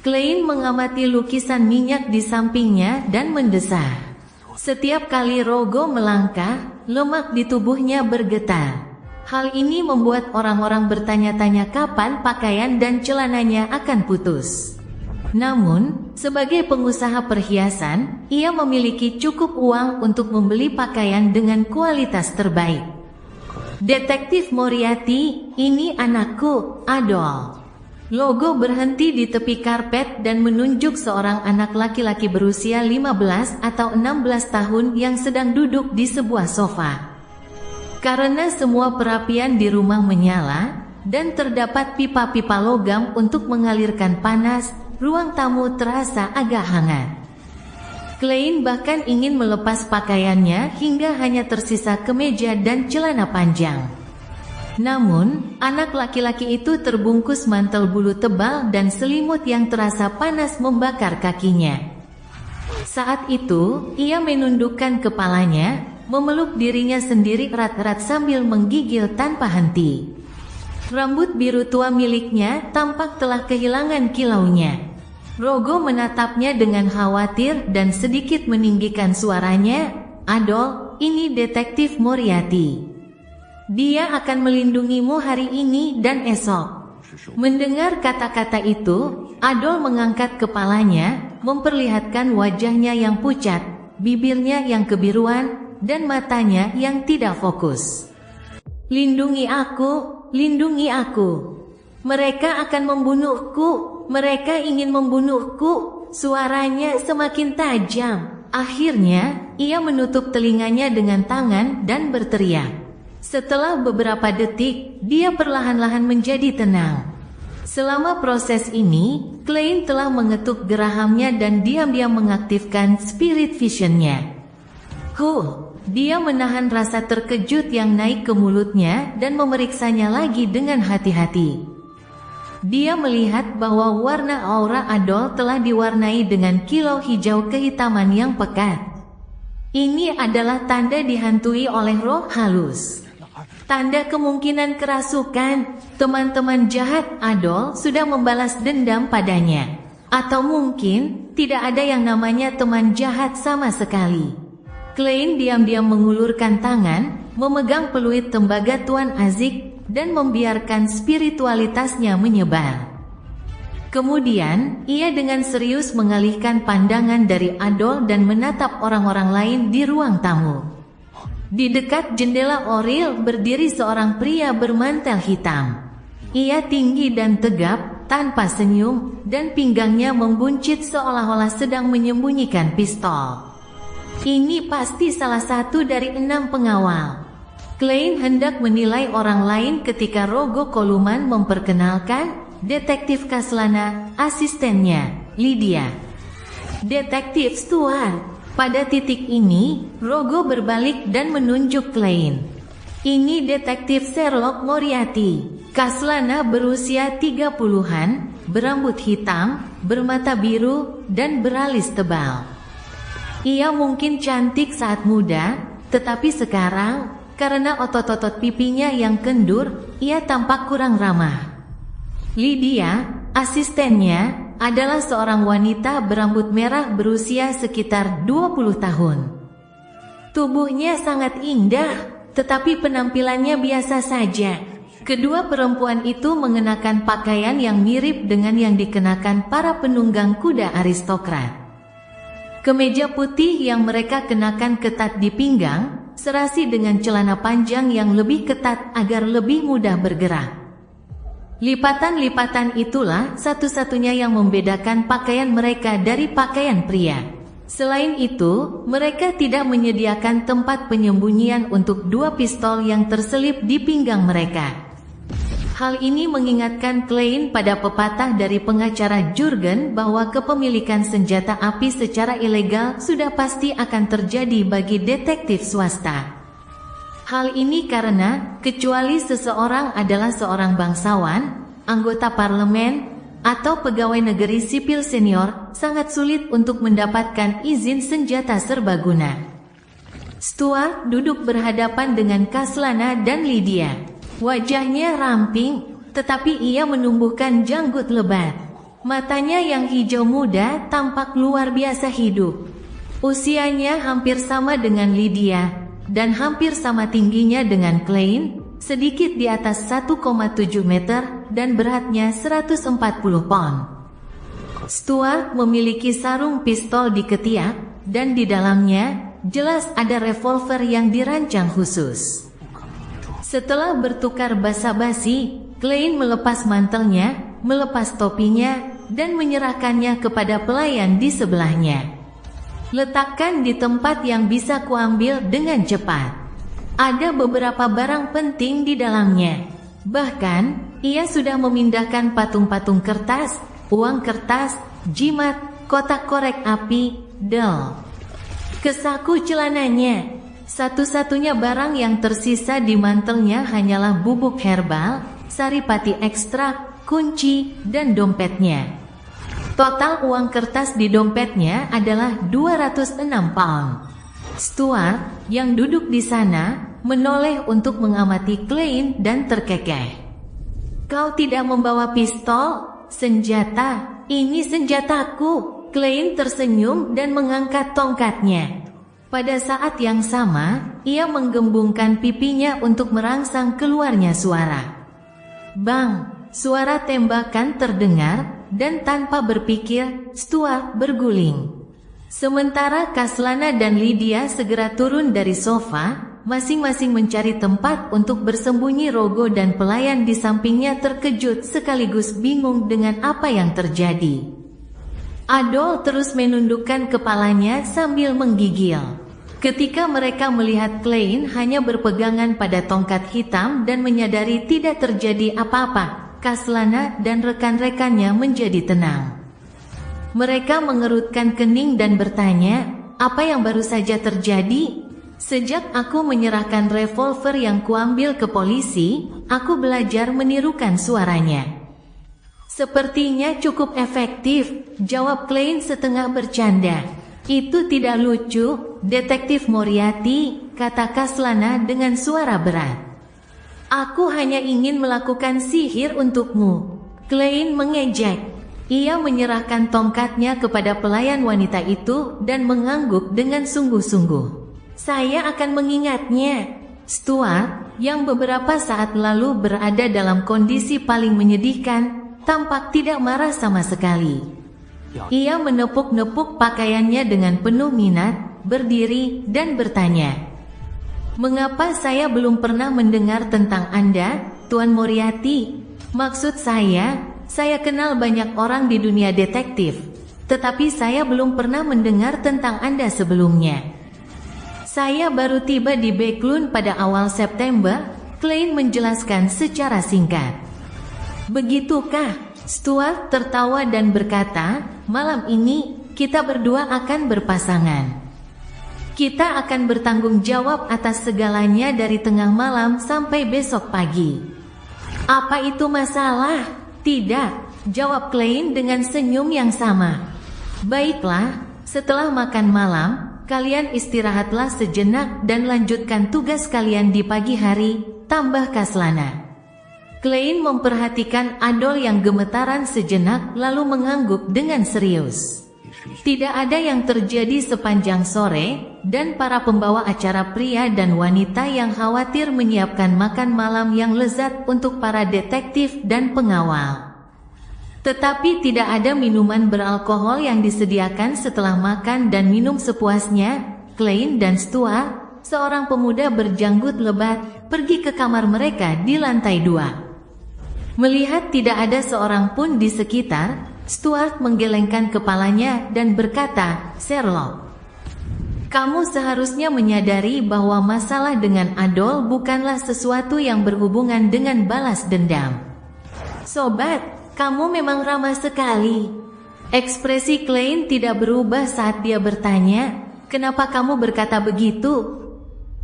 Klein mengamati lukisan minyak di sampingnya dan mendesah. Setiap kali Rogo melangkah, lemak di tubuhnya bergetar. Hal ini membuat orang-orang bertanya-tanya kapan pakaian dan celananya akan putus. Namun, sebagai pengusaha perhiasan, ia memiliki cukup uang untuk membeli pakaian dengan kualitas terbaik. Detektif Moriarty, ini anakku, Adol. Logo berhenti di tepi karpet dan menunjuk seorang anak laki-laki berusia 15 atau 16 tahun yang sedang duduk di sebuah sofa. Karena semua perapian di rumah menyala, dan terdapat pipa-pipa logam untuk mengalirkan panas, ruang tamu terasa agak hangat. Klein bahkan ingin melepas pakaiannya hingga hanya tersisa kemeja dan celana panjang. Namun, anak laki-laki itu terbungkus mantel bulu tebal dan selimut yang terasa panas membakar kakinya. Saat itu, ia menundukkan kepalanya, memeluk dirinya sendiri erat-erat sambil menggigil tanpa henti. Rambut biru tua miliknya tampak telah kehilangan kilaunya. Rogo menatapnya dengan khawatir dan sedikit meninggikan suaranya, Adol, ini detektif Moriarty. Dia akan melindungimu hari ini dan esok. Mendengar kata-kata itu, Adol mengangkat kepalanya, memperlihatkan wajahnya yang pucat, bibirnya yang kebiruan, dan matanya yang tidak fokus. Lindungi aku, lindungi aku. Mereka akan membunuhku, mereka ingin membunuhku. Suaranya semakin tajam. Akhirnya, ia menutup telinganya dengan tangan dan berteriak. Setelah beberapa detik, dia perlahan-lahan menjadi tenang. Selama proses ini, Klein telah mengetuk gerahamnya dan diam-diam mengaktifkan spirit vision-nya. Dia menahan rasa terkejut yang naik ke mulutnya dan memeriksanya lagi dengan hati-hati. Dia melihat bahwa warna aura Adol telah diwarnai dengan kilau hijau kehitaman yang pekat. Ini adalah tanda dihantui oleh roh halus. Tanda kemungkinan kerasukan. Teman-teman jahat Adol sudah membalas dendam padanya. Atau mungkin, tidak ada yang namanya teman jahat sama sekali. Klein diam-diam mengulurkan tangan, memegang peluit tembaga Tuan Azik, dan membiarkan spiritualitasnya menyebar. Kemudian, ia dengan serius mengalihkan pandangan dari Adol dan menatap orang-orang lain di ruang tamu. Di dekat jendela Oril berdiri seorang pria bermantel hitam. Ia tinggi dan tegap, tanpa senyum, dan pinggangnya membuncit seolah-olah sedang menyembunyikan pistol. Ini pasti salah satu dari 6 pengawal. Klein hendak menilai orang lain ketika Rogo Koluman memperkenalkan Detektif Kaslana, asistennya, Lydia. Detektif Stuart. Pada titik ini, Rogo berbalik dan menunjuk Klein. Ini Detektif Sherlock Moriarty. Kaslana berusia 30-an, berambut hitam, bermata biru, dan beralis tebal. Ia mungkin cantik saat muda, tetapi sekarang, karena otot-otot pipinya yang kendur, ia tampak kurang ramah. Lydia, asistennya, adalah seorang wanita berambut merah berusia sekitar 20 tahun. Tubuhnya sangat indah, tetapi penampilannya biasa saja. Kedua perempuan itu mengenakan pakaian yang mirip dengan yang dikenakan para penunggang kuda aristokrat. Kemeja putih yang mereka kenakan ketat di pinggang, serasi dengan celana panjang yang lebih ketat agar lebih mudah bergerak. Lipatan-lipatan itulah satu-satunya yang membedakan pakaian mereka dari pakaian pria. Selain itu, mereka tidak menyediakan tempat penyembunyian untuk 2 pistol yang terselip di pinggang mereka. Hal ini mengingatkan Klein pada pepatah dari pengacara Jurgen bahwa kepemilikan senjata api secara ilegal sudah pasti akan terjadi bagi detektif swasta. Hal ini karena, kecuali seseorang adalah seorang bangsawan, anggota parlemen, atau pegawai negeri sipil senior, sangat sulit untuk mendapatkan izin senjata serbaguna. Stuart duduk berhadapan dengan Kaslana dan Lydia. Wajahnya ramping, tetapi ia menumbuhkan janggut lebat. Matanya yang hijau muda tampak luar biasa hidup. Usianya hampir sama dengan Lydia, dan hampir sama tingginya dengan Klein, sedikit di atas 1,7 meter, dan beratnya 140 pound. Stuart memiliki sarung pistol di ketiak, dan di dalamnya, jelas ada revolver yang dirancang khusus. Setelah bertukar basa-basi, Klein melepas mantelnya, melepas topinya, dan menyerahkannya kepada pelayan di sebelahnya. Letakkan di tempat yang bisa kuambil dengan cepat. Ada beberapa barang penting di dalamnya. Bahkan, ia sudah memindahkan patung-patung kertas, uang kertas, jimat, kotak korek api, del, ke saku celananya. Satu-satunya barang yang tersisa di mantelnya hanyalah bubuk herbal, saripati ekstrak, kunci, dan dompetnya. Total uang kertas di dompetnya adalah 206 pound. Stuart, yang duduk di sana, menoleh untuk mengamati Klein dan terkekeh. "Kau tidak membawa pistol, senjata, ini senjataku." Klein tersenyum dan mengangkat tongkatnya. Pada saat yang sama, ia menggembungkan pipinya untuk merangsang keluarnya suara. Bang, suara tembakan terdengar, dan tanpa berpikir, Stuart berguling. Sementara Kaslana dan Lydia segera turun dari sofa, masing-masing mencari tempat untuk bersembunyi. Rogo dan pelayan di sampingnya terkejut sekaligus bingung dengan apa yang terjadi. Adol terus menundukkan kepalanya sambil menggigil. Ketika mereka melihat Klein hanya berpegangan pada tongkat hitam dan menyadari tidak terjadi apa-apa, Kaslana dan rekan-rekannya menjadi tenang. Mereka mengerutkan kening dan bertanya, "Apa yang baru saja terjadi?" "Sejak aku menyerahkan revolver yang kuambil ke polisi, aku belajar menirukan suaranya." "Sepertinya cukup efektif," jawab Klein setengah bercanda. "Itu tidak lucu, Detektif Moriarty," kata Kaslana dengan suara berat. "Aku hanya ingin melakukan sihir untukmu." Klein mengejek. Ia menyerahkan tongkatnya kepada pelayan wanita itu dan mengangguk dengan sungguh-sungguh. "Saya akan mengingatnya." Stuart, yang beberapa saat lalu berada dalam kondisi paling menyedihkan, tampak tidak marah sama sekali. Ia menepuk-nepuk pakaiannya dengan penuh minat, berdiri, dan bertanya, "Mengapa saya belum pernah mendengar tentang Anda, Tuan Moriarty?" "Maksud saya saya kenal banyak orang di dunia detektif, tetapi saya belum pernah mendengar tentang Anda sebelumnya. Saya baru tiba di Backlund pada awal September, Klein menjelaskan secara singkat. Begitukah? Stuart tertawa dan berkata, malam ini, kita berdua akan berpasangan. Kita akan bertanggung jawab atas segalanya dari tengah malam sampai besok pagi. Apa itu masalah? Tidak, jawab Klein dengan senyum yang sama. Baiklah, setelah makan malam, kalian istirahatlah sejenak dan lanjutkan tugas kalian di pagi hari, tambah Kaslana. Klein memperhatikan Adol yang gemetaran sejenak lalu mengangguk dengan serius. Tidak ada yang terjadi sepanjang sore, dan para pembawa acara pria dan wanita yang khawatir menyiapkan makan malam yang lezat untuk para detektif dan pengawal. Tetapi tidak ada minuman beralkohol yang disediakan setelah makan dan minum sepuasnya. Klein dan Stuart, seorang pemuda berjanggut lebat, pergi ke kamar mereka di lantai 2. Melihat tidak ada seorang pun di sekitar, Stuart menggelengkan kepalanya dan berkata, Sherlock, kamu seharusnya menyadari bahwa masalah dengan Adol bukanlah sesuatu yang berhubungan dengan balas dendam. Sobat, kamu memang ramah sekali. Ekspresi Klein tidak berubah saat dia bertanya, kenapa kamu berkata begitu?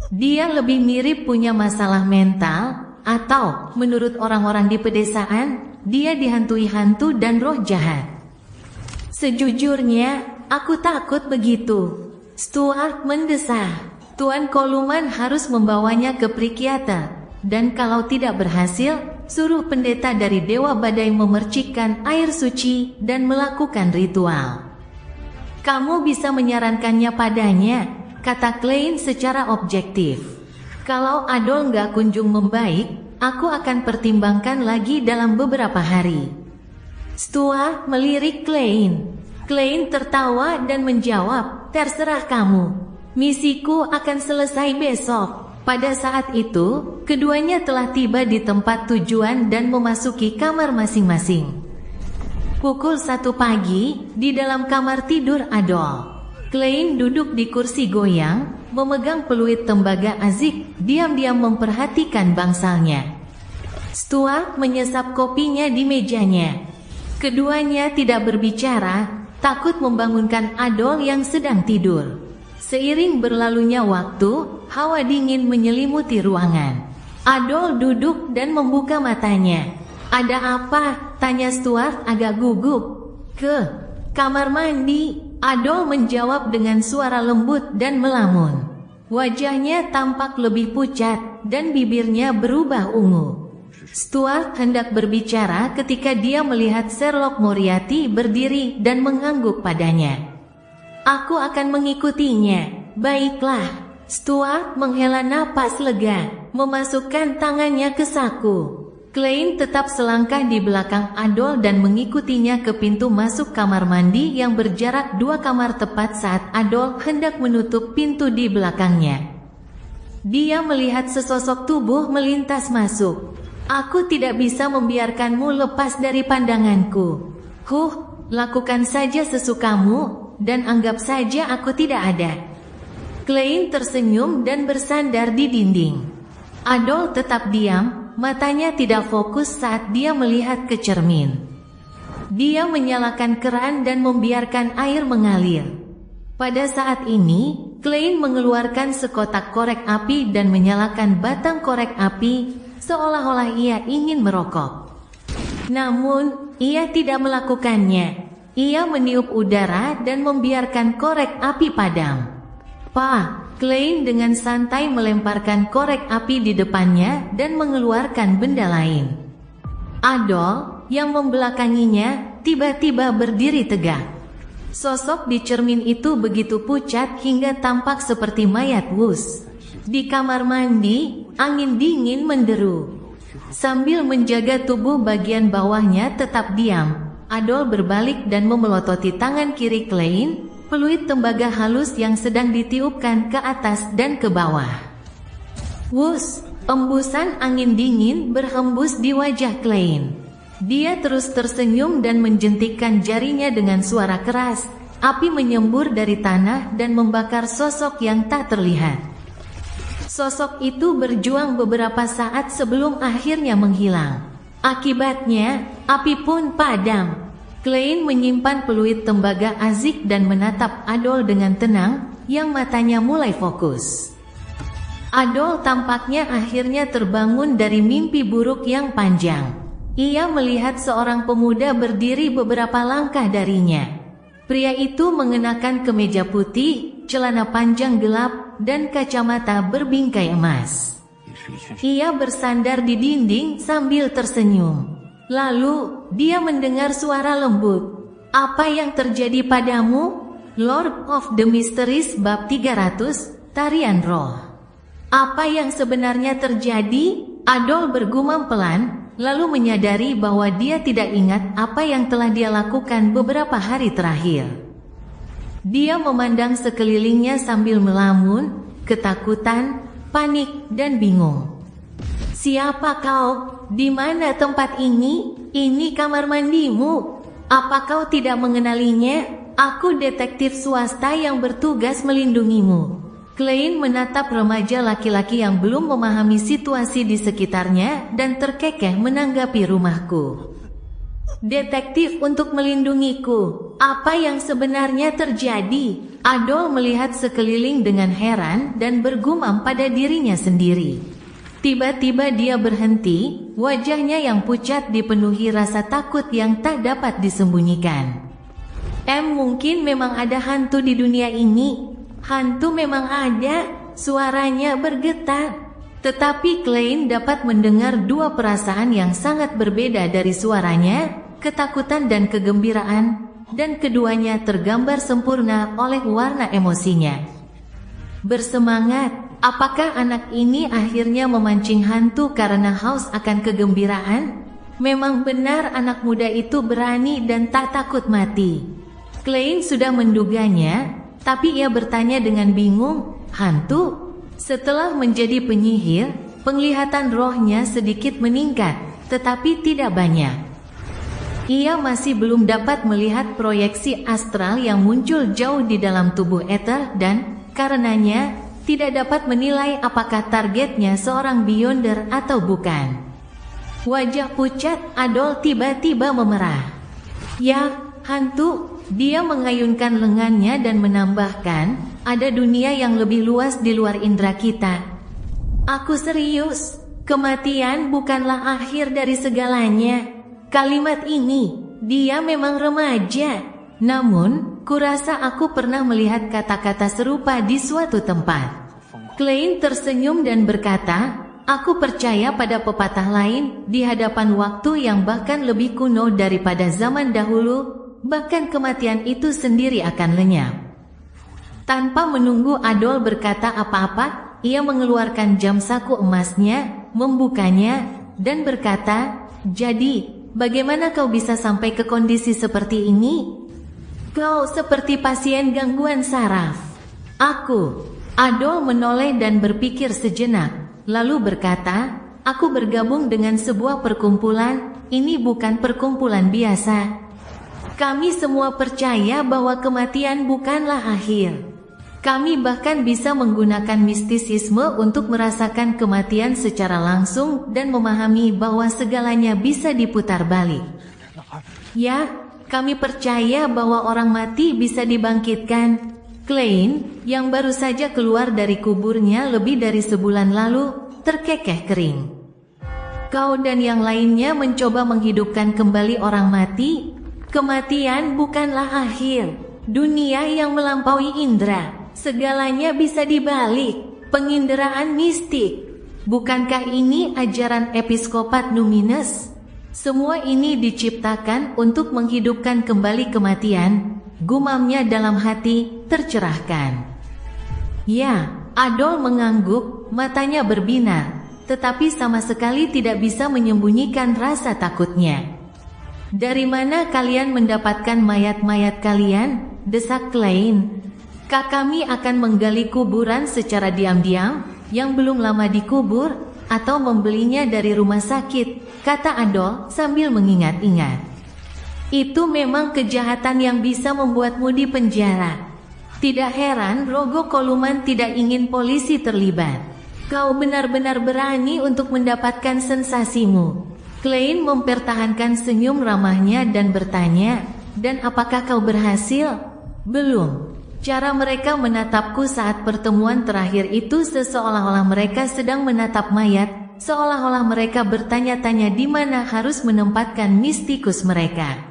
Dia lebih mirip punya masalah mental, atau menurut orang-orang di pedesaan, dia dihantui hantu dan roh jahat. Sejujurnya, aku takut begitu. Stuart mendesah. Tuan Coleman harus membawanya ke Prikiata, dan kalau tidak berhasil, suruh pendeta dari Dewa Badai memercikkan air suci dan melakukan ritual. Kamu bisa menyarankannya padanya, kata Klein secara objektif. Kalau Adol nggak kunjung membaik, aku akan pertimbangkan lagi dalam beberapa hari. Stuart melirik Klein. Klein tertawa dan menjawab, terserah kamu. Misiku akan selesai besok. Pada saat itu, keduanya telah tiba di tempat tujuan dan memasuki kamar masing-masing. Pukul 1 pagi, di dalam kamar tidur Adol. Klein duduk di kursi goyang, memegang peluit tembaga azik, diam-diam memperhatikan bangsalnya. Stuart menyesap kopinya di mejanya. Keduanya tidak berbicara, takut membangunkan Adol yang sedang tidur. Seiring berlalunya waktu, hawa dingin menyelimuti ruangan. Adol duduk dan membuka matanya. Ada apa? Tanya Stuart agak gugup. Ke kamar mandi. Adol menjawab dengan suara lembut dan melamun. Wajahnya tampak lebih pucat, dan bibirnya berubah ungu. Stuart hendak berbicara ketika dia melihat Sherlock Moriarty berdiri dan mengangguk padanya. Aku akan mengikutinya. Baiklah. Stuart menghela napas lega, memasukkan tangannya ke saku. Klein tetap selangkah di belakang Adol dan mengikutinya ke pintu masuk kamar mandi yang berjarak 2 kamar tepat saat Adol hendak menutup pintu di belakangnya. Dia melihat sesosok tubuh melintas masuk. Aku tidak bisa membiarkanmu lepas dari pandanganku. Lakukan saja sesukamu, dan anggap saja aku tidak ada. Klein tersenyum dan bersandar di dinding. Adol tetap diam. Matanya tidak fokus saat dia melihat ke cermin. Dia menyalakan keran dan membiarkan air mengalir. Pada saat ini, Klein mengeluarkan sekotak korek api dan menyalakan batang korek api, seolah-olah ia ingin merokok. Namun, ia tidak melakukannya. Ia meniup udara dan membiarkan korek api padam. Klein dengan santai melemparkan korek api di depannya dan mengeluarkan benda lain. Adol, yang membelakanginya, tiba-tiba berdiri tegak. Sosok di cermin itu begitu pucat hingga tampak seperti mayat Wus. Di kamar mandi, angin dingin menderu. Sambil menjaga tubuh bagian bawahnya tetap diam, Adol berbalik dan memelototi tangan kiri Klein, peluit tembaga halus yang sedang ditiupkan ke atas dan ke bawah. Wus, embusan angin dingin berhembus di wajah Klein. Dia terus tersenyum dan menjentikkan jarinya dengan suara keras. Api menyembur dari tanah dan membakar sosok yang tak terlihat. Sosok itu berjuang beberapa saat sebelum akhirnya menghilang. Akibatnya, api pun padam. Klein menyimpan peluit tembaga Azik dan menatap Adol dengan tenang, yang matanya mulai fokus. Adol tampaknya akhirnya terbangun dari mimpi buruk yang panjang. Ia melihat seorang pemuda berdiri beberapa langkah darinya. Pria itu mengenakan kemeja putih, celana panjang gelap, dan kacamata berbingkai emas. Ia bersandar di dinding sambil tersenyum. Lalu, dia mendengar suara lembut. "Apa yang terjadi padamu?" Lord of the Mysteries bab 300, Tarian Roh. Apa yang sebenarnya terjadi? Adol bergumam pelan, lalu menyadari bahwa dia tidak ingat apa yang telah dia lakukan beberapa hari terakhir. Dia memandang sekelilingnya sambil melamun, ketakutan, panik, dan bingung. "Siapa kau? Di mana tempat ini? Ini kamar mandimu. Apa kau tidak mengenalinya? Aku detektif swasta yang bertugas melindungimu." Klein menatap remaja laki-laki yang belum memahami situasi di sekitarnya dan terkekeh menanggapi rumahku. "Detektif untuk melindungiku. Apa yang sebenarnya terjadi?" Adol melihat sekeliling dengan heran dan bergumam pada dirinya sendiri. Tiba-tiba dia berhenti, wajahnya yang pucat dipenuhi rasa takut yang tak dapat disembunyikan. Mungkin memang ada hantu di dunia ini. Hantu memang ada, suaranya bergetar. Tetapi Klein dapat mendengar dua perasaan yang sangat berbeda dari suaranya, ketakutan dan kegembiraan, dan keduanya tergambar sempurna oleh warna emosinya. "Bersemangat, apakah anak ini akhirnya memancing hantu karena haus akan kegembiraan? Memang benar anak muda itu berani dan tak takut mati." Klein sudah menduganya, tapi ia bertanya dengan bingung, "Hantu?" Setelah menjadi penyihir, penglihatan rohnya sedikit meningkat, tetapi tidak banyak. Ia masih belum dapat melihat proyeksi astral yang muncul jauh di dalam tubuh Ether dan, karenanya, tidak dapat menilai apakah targetnya seorang Beyonder atau bukan. Wajah pucat Adol tiba-tiba memerah. "Ya, hantu." Dia mengayunkan lengannya dan menambahkan, "Ada dunia yang lebih luas di luar indera kita." "Aku serius. Kematian bukanlah akhir dari segalanya." Kalimat ini, dia memang remaja. Namun, kurasa aku pernah melihat kata-kata serupa di suatu tempat. Klein tersenyum dan berkata, "Aku percaya pada pepatah lain di hadapan waktu yang bahkan lebih kuno daripada zaman dahulu. Bahkan kematian itu sendiri akan lenyap." Tanpa menunggu Adol berkata apa-apa, ia mengeluarkan jam saku emasnya, membukanya, dan berkata, "Jadi, bagaimana kau bisa sampai ke kondisi seperti ini?" "Kau seperti pasien gangguan saraf." "Aku." Adol menoleh dan berpikir sejenak, lalu berkata, "Aku bergabung dengan sebuah perkumpulan. Ini bukan perkumpulan biasa. Kami semua percaya bahwa kematian bukanlah akhir. Kami bahkan bisa menggunakan mistisisme untuk merasakan kematian secara langsung dan memahami bahwa segalanya bisa diputar balik. Ya, kami percaya bahwa orang mati bisa dibangkitkan." Klein, yang baru saja keluar dari kuburnya lebih dari sebulan lalu, terkekeh kering. "Kau dan yang lainnya mencoba menghidupkan kembali orang mati? Kematian bukanlah akhir. Dunia yang melampaui indera. Segalanya bisa dibalik. Penginderaan mistik. Bukankah ini ajaran episkopat Numinus? Semua ini diciptakan untuk menghidupkan kembali kematian." Gumamnya dalam hati, tercerahkan. "Ya." Adol mengangguk, matanya berbinar, tetapi sama sekali tidak bisa menyembunyikan rasa takutnya. "Dari mana kalian mendapatkan mayat-mayat kalian?" desak Klein. "Kami akan menggali kuburan secara diam-diam, yang belum lama dikubur. atau membelinya dari rumah sakit, kata Adol sambil mengingat-ingat. Itu memang kejahatan yang bisa membuatmu di penjara. Tidak heran Rogo Koluman tidak ingin polisi terlibat. Kau benar-benar berani untuk mendapatkan sensasimu. Klein mempertahankan senyum ramahnya dan bertanya, dan apakah kau berhasil? Belum. Cara mereka menatapku saat pertemuan terakhir itu seolah-olah mereka sedang menatap mayat, seolah-olah mereka bertanya-tanya di mana harus menempatkan mistikus mereka.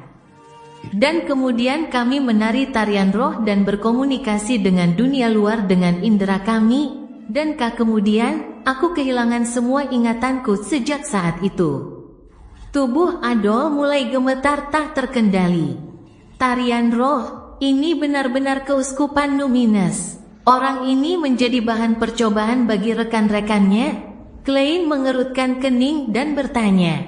Dan kemudian kami menari tarian roh dan berkomunikasi dengan dunia luar dengan indera kami, dan kemudian aku kehilangan semua ingatanku sejak saat itu. Tubuh Adol mulai gemetar tak terkendali. Tarian roh, ini benar-benar keuskupan Numinous. Orang ini menjadi bahan percobaan bagi rekan-rekannya. Klein mengerutkan kening dan bertanya,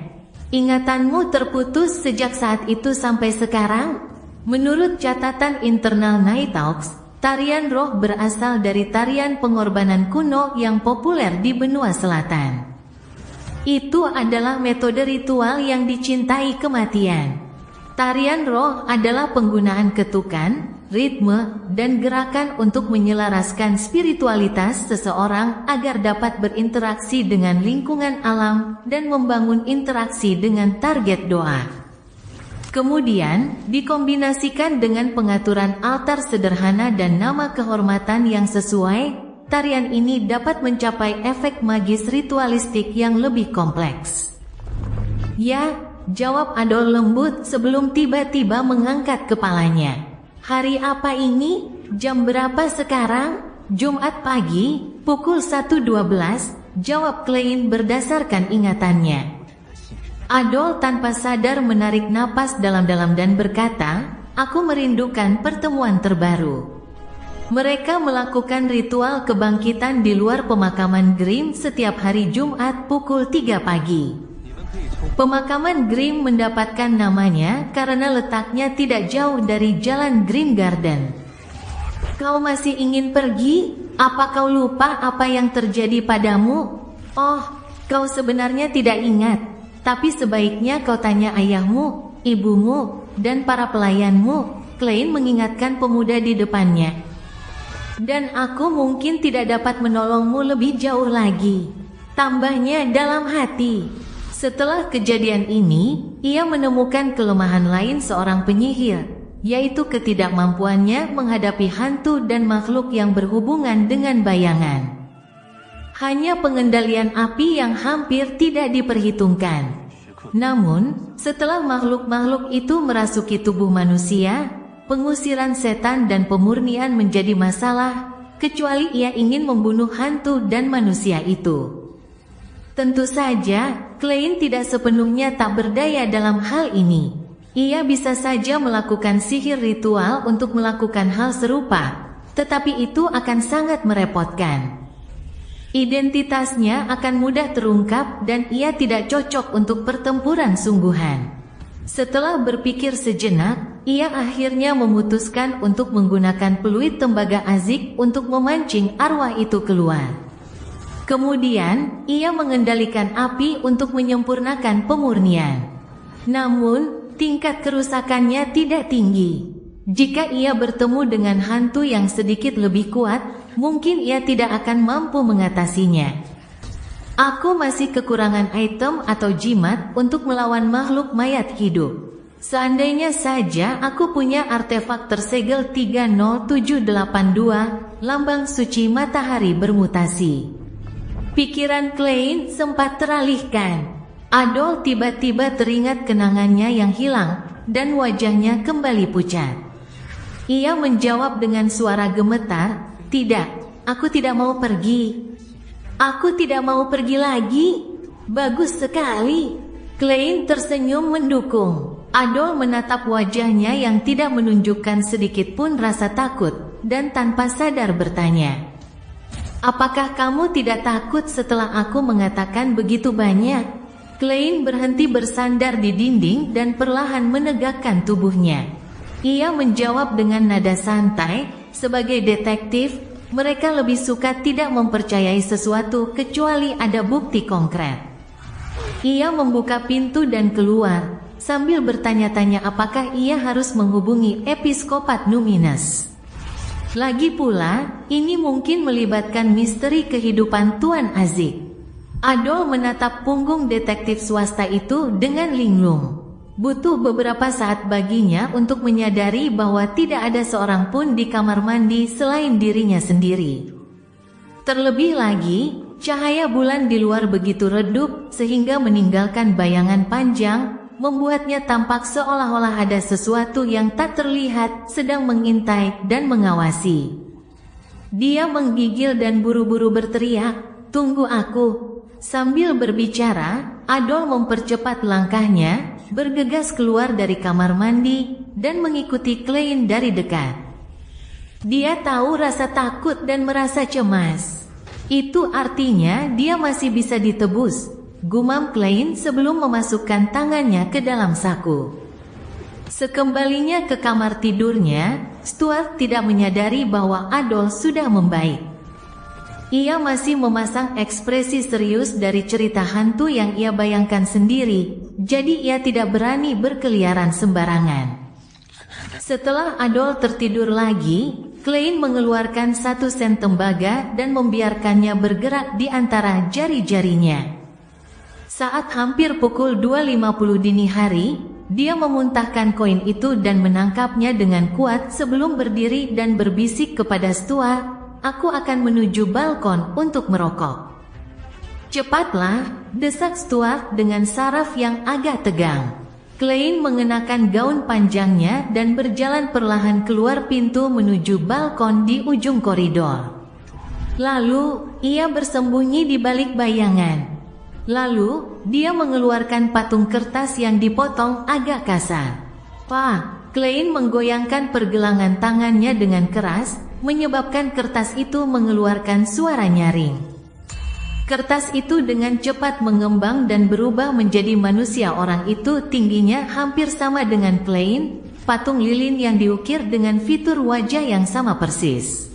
ingatanmu terputus sejak saat itu sampai sekarang? Menurut catatan internal Nighthawks, tarian roh berasal dari tarian pengorbanan kuno yang populer di benua selatan. Itu adalah metode ritual yang dicintai kematian. Tarian roh adalah penggunaan ketukan, ritme, dan gerakan untuk menyelaraskan spiritualitas seseorang agar dapat berinteraksi dengan lingkungan alam dan membangun interaksi dengan target doa. Kemudian, dikombinasikan dengan pengaturan altar sederhana dan nama kehormatan yang sesuai, tarian ini dapat mencapai efek magis ritualistik yang lebih kompleks. Ya, jawab Adol lembut sebelum tiba-tiba mengangkat kepalanya. Hari apa ini? Jam berapa sekarang? Jumat pagi, pukul 1.12, jawab Klein berdasarkan ingatannya. Adol tanpa sadar menarik napas dalam-dalam dan berkata, aku merindukan pertemuan terbaru. Mereka melakukan ritual kebangkitan di luar pemakaman Grimm setiap hari Jumat pukul 3 pagi. Pemakaman Grimm mendapatkan namanya karena letaknya tidak jauh dari jalan Green Garden. Kau masih ingin pergi? Apa kau lupa apa yang terjadi padamu? Oh, kau sebenarnya tidak ingat, tapi sebaiknya kau tanya ayahmu, ibumu, dan para pelayanmu. Klein mengingatkan pemuda di depannya. Dan aku mungkin tidak dapat menolongmu lebih jauh lagi, tambahnya dalam hati. Setelah kejadian ini, ia menemukan kelemahan lain seorang penyihir, yaitu ketidakmampuannya menghadapi hantu dan makhluk yang berhubungan dengan bayangan. Hanya pengendalian api yang hampir tidak diperhitungkan. Namun, setelah makhluk-makhluk itu merasuki tubuh manusia, pengusiran setan dan pemurnian menjadi masalah, kecuali ia ingin membunuh hantu dan manusia itu. Tentu saja, Klein tidak sepenuhnya tak berdaya dalam hal ini. Ia bisa saja melakukan sihir ritual untuk melakukan hal serupa, tetapi itu akan sangat merepotkan. Identitasnya akan mudah terungkap dan ia tidak cocok untuk pertempuran sungguhan. Setelah berpikir sejenak, ia akhirnya memutuskan untuk menggunakan peluit tembaga azik untuk memancing arwah itu keluar. Kemudian, ia mengendalikan api untuk menyempurnakan pemurnian. Namun, tingkat kerusakannya tidak tinggi. Jika ia bertemu dengan hantu yang sedikit lebih kuat, mungkin ia tidak akan mampu mengatasinya. Aku masih kekurangan item atau jimat untuk melawan makhluk mayat hidup. Seandainya saja aku punya artefak tersegel 30782, lambang suci matahari bermutasi. Pikiran Klein sempat teralihkan. Adol tiba-tiba teringat kenangannya yang hilang, dan wajahnya kembali pucat. Ia menjawab dengan suara gemetar, tidak, aku tidak mau pergi. Aku tidak mau pergi lagi. Bagus sekali. Klein tersenyum mendukung. Adol menatap wajahnya yang tidak menunjukkan sedikit pun rasa takut, dan tanpa sadar bertanya, apakah kamu tidak takut setelah aku mengatakan begitu banyak? Klein berhenti bersandar di dinding dan perlahan menegakkan tubuhnya. Ia menjawab dengan nada santai, sebagai detektif, Mereka lebih suka tidak mempercayai sesuatu kecuali ada bukti konkret. Ia membuka pintu dan keluar, sambil bertanya-tanya apakah ia harus menghubungi Episkopat Numinus. Lagi pula, ini mungkin melibatkan misteri kehidupan Tuan Azik. Adol menatap punggung detektif swasta itu dengan linglung. Butuh beberapa saat baginya untuk menyadari bahwa tidak ada seorang pun di kamar mandi selain dirinya sendiri. Terlebih lagi, cahaya bulan di luar begitu redup sehingga meninggalkan bayangan panjang, membuatnya tampak seolah-olah ada sesuatu yang tak terlihat sedang mengintai dan mengawasi. Dia menggigil dan buru-buru berteriak, "Tunggu aku!" Sambil berbicara, Adol mempercepat langkahnya, bergegas keluar dari kamar mandi, dan mengikuti Klein dari dekat. Dia tahu rasa takut dan merasa cemas. Itu artinya dia masih bisa ditebus, gumam Klein sebelum memasukkan tangannya ke dalam saku. Sekembalinya ke kamar tidurnya, Stuart tidak menyadari bahwa Adol sudah membaik. Ia masih memasang ekspresi serius dari cerita hantu yang ia bayangkan sendiri, jadi ia tidak berani berkeliaran sembarangan. Setelah Adol tertidur lagi, Klein mengeluarkan 1 sen tembaga dan membiarkannya bergerak di antara jari-jarinya. Saat hampir pukul 2.50 dini hari, dia memuntahkan koin itu dan menangkapnya dengan kuat sebelum berdiri dan berbisik kepada Stuart, "Aku akan menuju balkon untuk merokok." "Cepatlah," desak Stuart dengan saraf yang agak tegang. Klein mengenakan gaun panjangnya dan berjalan perlahan keluar pintu menuju balkon di ujung koridor. Lalu, ia bersembunyi di balik bayangan. Lalu, dia mengeluarkan patung kertas yang dipotong agak kasar. "Pak!" Klein menggoyangkan pergelangan tangannya dengan keras, menyebabkan kertas itu mengeluarkan suara nyaring. Kertas itu dengan cepat mengembang dan berubah menjadi manusia. Orang itu tingginya hampir sama dengan Klein, patung lilin yang diukir dengan fitur wajah yang sama persis.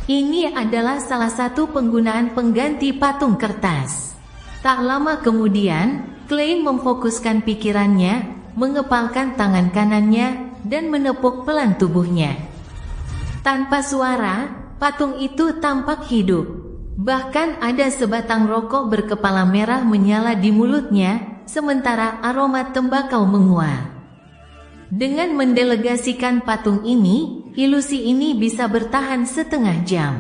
Ini adalah salah satu penggunaan pengganti patung kertas. Tak lama kemudian, Klein memfokuskan pikirannya, mengepalkan tangan kanannya, dan menepuk pelan tubuhnya. Tanpa suara, patung itu tampak hidup. Bahkan ada sebatang rokok berkepala merah menyala di mulutnya, sementara aroma tembakau menguap. Dengan mendelegasikan patung ini, ilusi ini bisa bertahan setengah jam.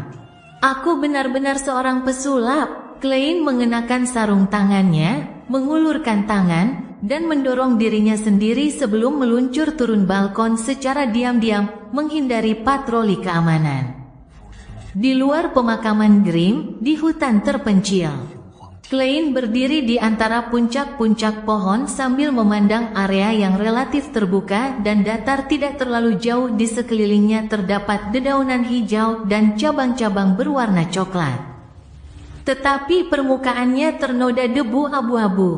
"Aku benar-benar seorang pesulap." Klein mengenakan sarung tangannya, mengulurkan tangan, dan mendorong dirinya sendiri sebelum meluncur turun balkon secara diam-diam, menghindari patroli keamanan. Di luar pemakaman Grimm, di hutan terpencil, Klein berdiri di antara puncak-puncak pohon sambil memandang area yang relatif terbuka dan datar. Tidak terlalu jauh di sekelilingnya terdapat dedaunan hijau dan cabang-cabang berwarna coklat. Tetapi permukaannya ternoda debu abu-abu.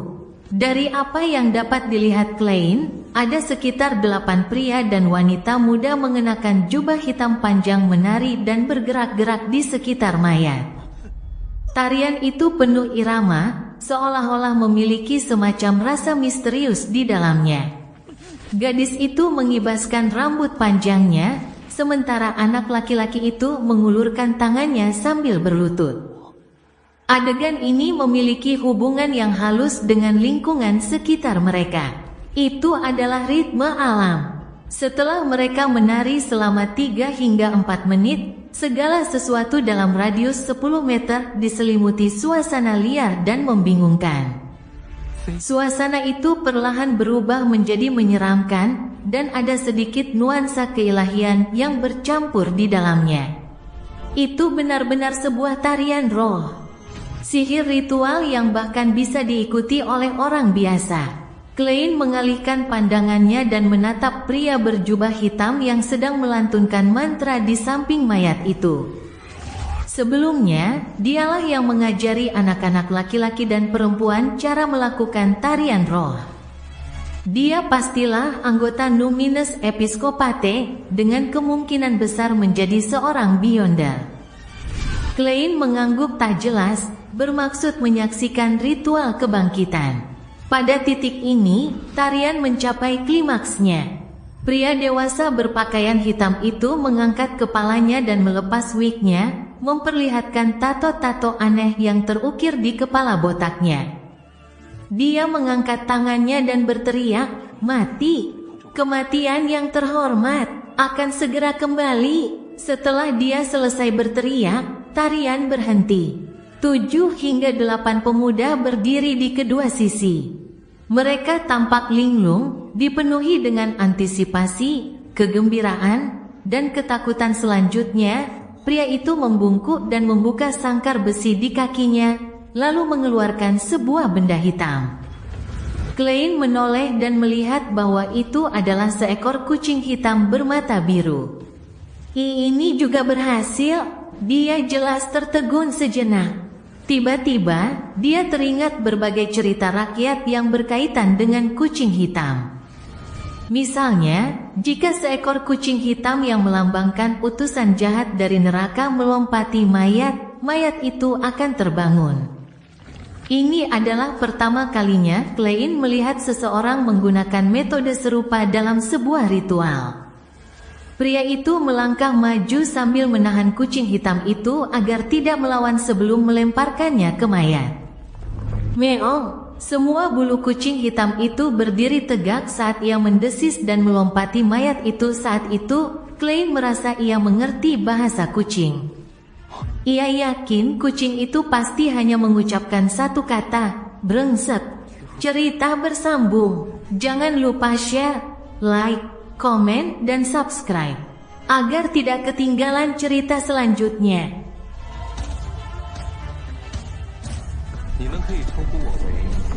Dari apa yang dapat dilihat Klein, ada sekitar 8 pria dan wanita muda mengenakan jubah hitam panjang menari dan bergerak-gerak di sekitar mayat. Tarian itu penuh irama, seolah-olah memiliki semacam rasa misterius di dalamnya. Gadis itu mengibaskan rambut panjangnya, sementara anak laki-laki itu mengulurkan tangannya sambil berlutut. Adegan ini memiliki hubungan yang halus dengan lingkungan sekitar mereka. Itu adalah ritme alam. Setelah mereka menari selama 3 hingga 4 menit, segala sesuatu dalam radius 10 meter diselimuti suasana liar dan membingungkan. Suasana itu perlahan berubah menjadi menyeramkan, dan ada sedikit nuansa keilahian yang bercampur di dalamnya. Itu benar-benar sebuah tarian roh. Sihir ritual yang bahkan bisa diikuti oleh orang biasa. Klein mengalihkan pandangannya dan menatap pria berjubah hitam yang sedang melantunkan mantra di samping mayat itu. Sebelumnya, dialah yang mengajari anak-anak laki-laki dan perempuan cara melakukan tarian roh. Dia pastilah anggota Numinus Episcopate, dengan kemungkinan besar menjadi seorang Beyonder. Klein mengangguk tak jelas, bermaksud menyaksikan ritual kebangkitan. Pada titik ini, tarian mencapai klimaksnya. Pria dewasa berpakaian hitam itu mengangkat kepalanya dan melepas wignya, memperlihatkan tato-tato aneh yang terukir di kepala botaknya. Dia mengangkat tangannya dan berteriak, "Mati! Kematian yang terhormat akan segera kembali." Setelah dia selesai berteriak, tarian berhenti. 7 hingga 8 pemuda berdiri di kedua sisi. Mereka tampak linglung, dipenuhi dengan antisipasi, kegembiraan, dan ketakutan. Selanjutnya, pria itu membungkuk dan membuka sangkar besi di kakinya, lalu mengeluarkan sebuah benda hitam. Klein menoleh dan melihat bahwa itu adalah seekor kucing hitam bermata biru. Ini juga berhasil, dia jelas tertegun sejenak. Tiba-tiba, dia teringat berbagai cerita rakyat yang berkaitan dengan kucing hitam. Misalnya, jika seekor kucing hitam yang melambangkan utusan jahat dari neraka melompati mayat, mayat itu akan terbangun. Ini adalah pertama kalinya Klein melihat seseorang menggunakan metode serupa dalam sebuah ritual. Pria itu melangkah maju sambil menahan kucing hitam itu agar tidak melawan sebelum melemparkannya ke mayat. Meong, semua bulu kucing hitam itu berdiri tegak saat ia mendesis dan melompati mayat itu. Saat itu, Klein merasa ia mengerti bahasa kucing. Ia yakin kucing itu pasti hanya mengucapkan satu kata, brengsek. Cerita bersambung. Jangan lupa share, like, komen, dan subscribe agar tidak ketinggalan cerita selanjutnya. 你们可以称呼我为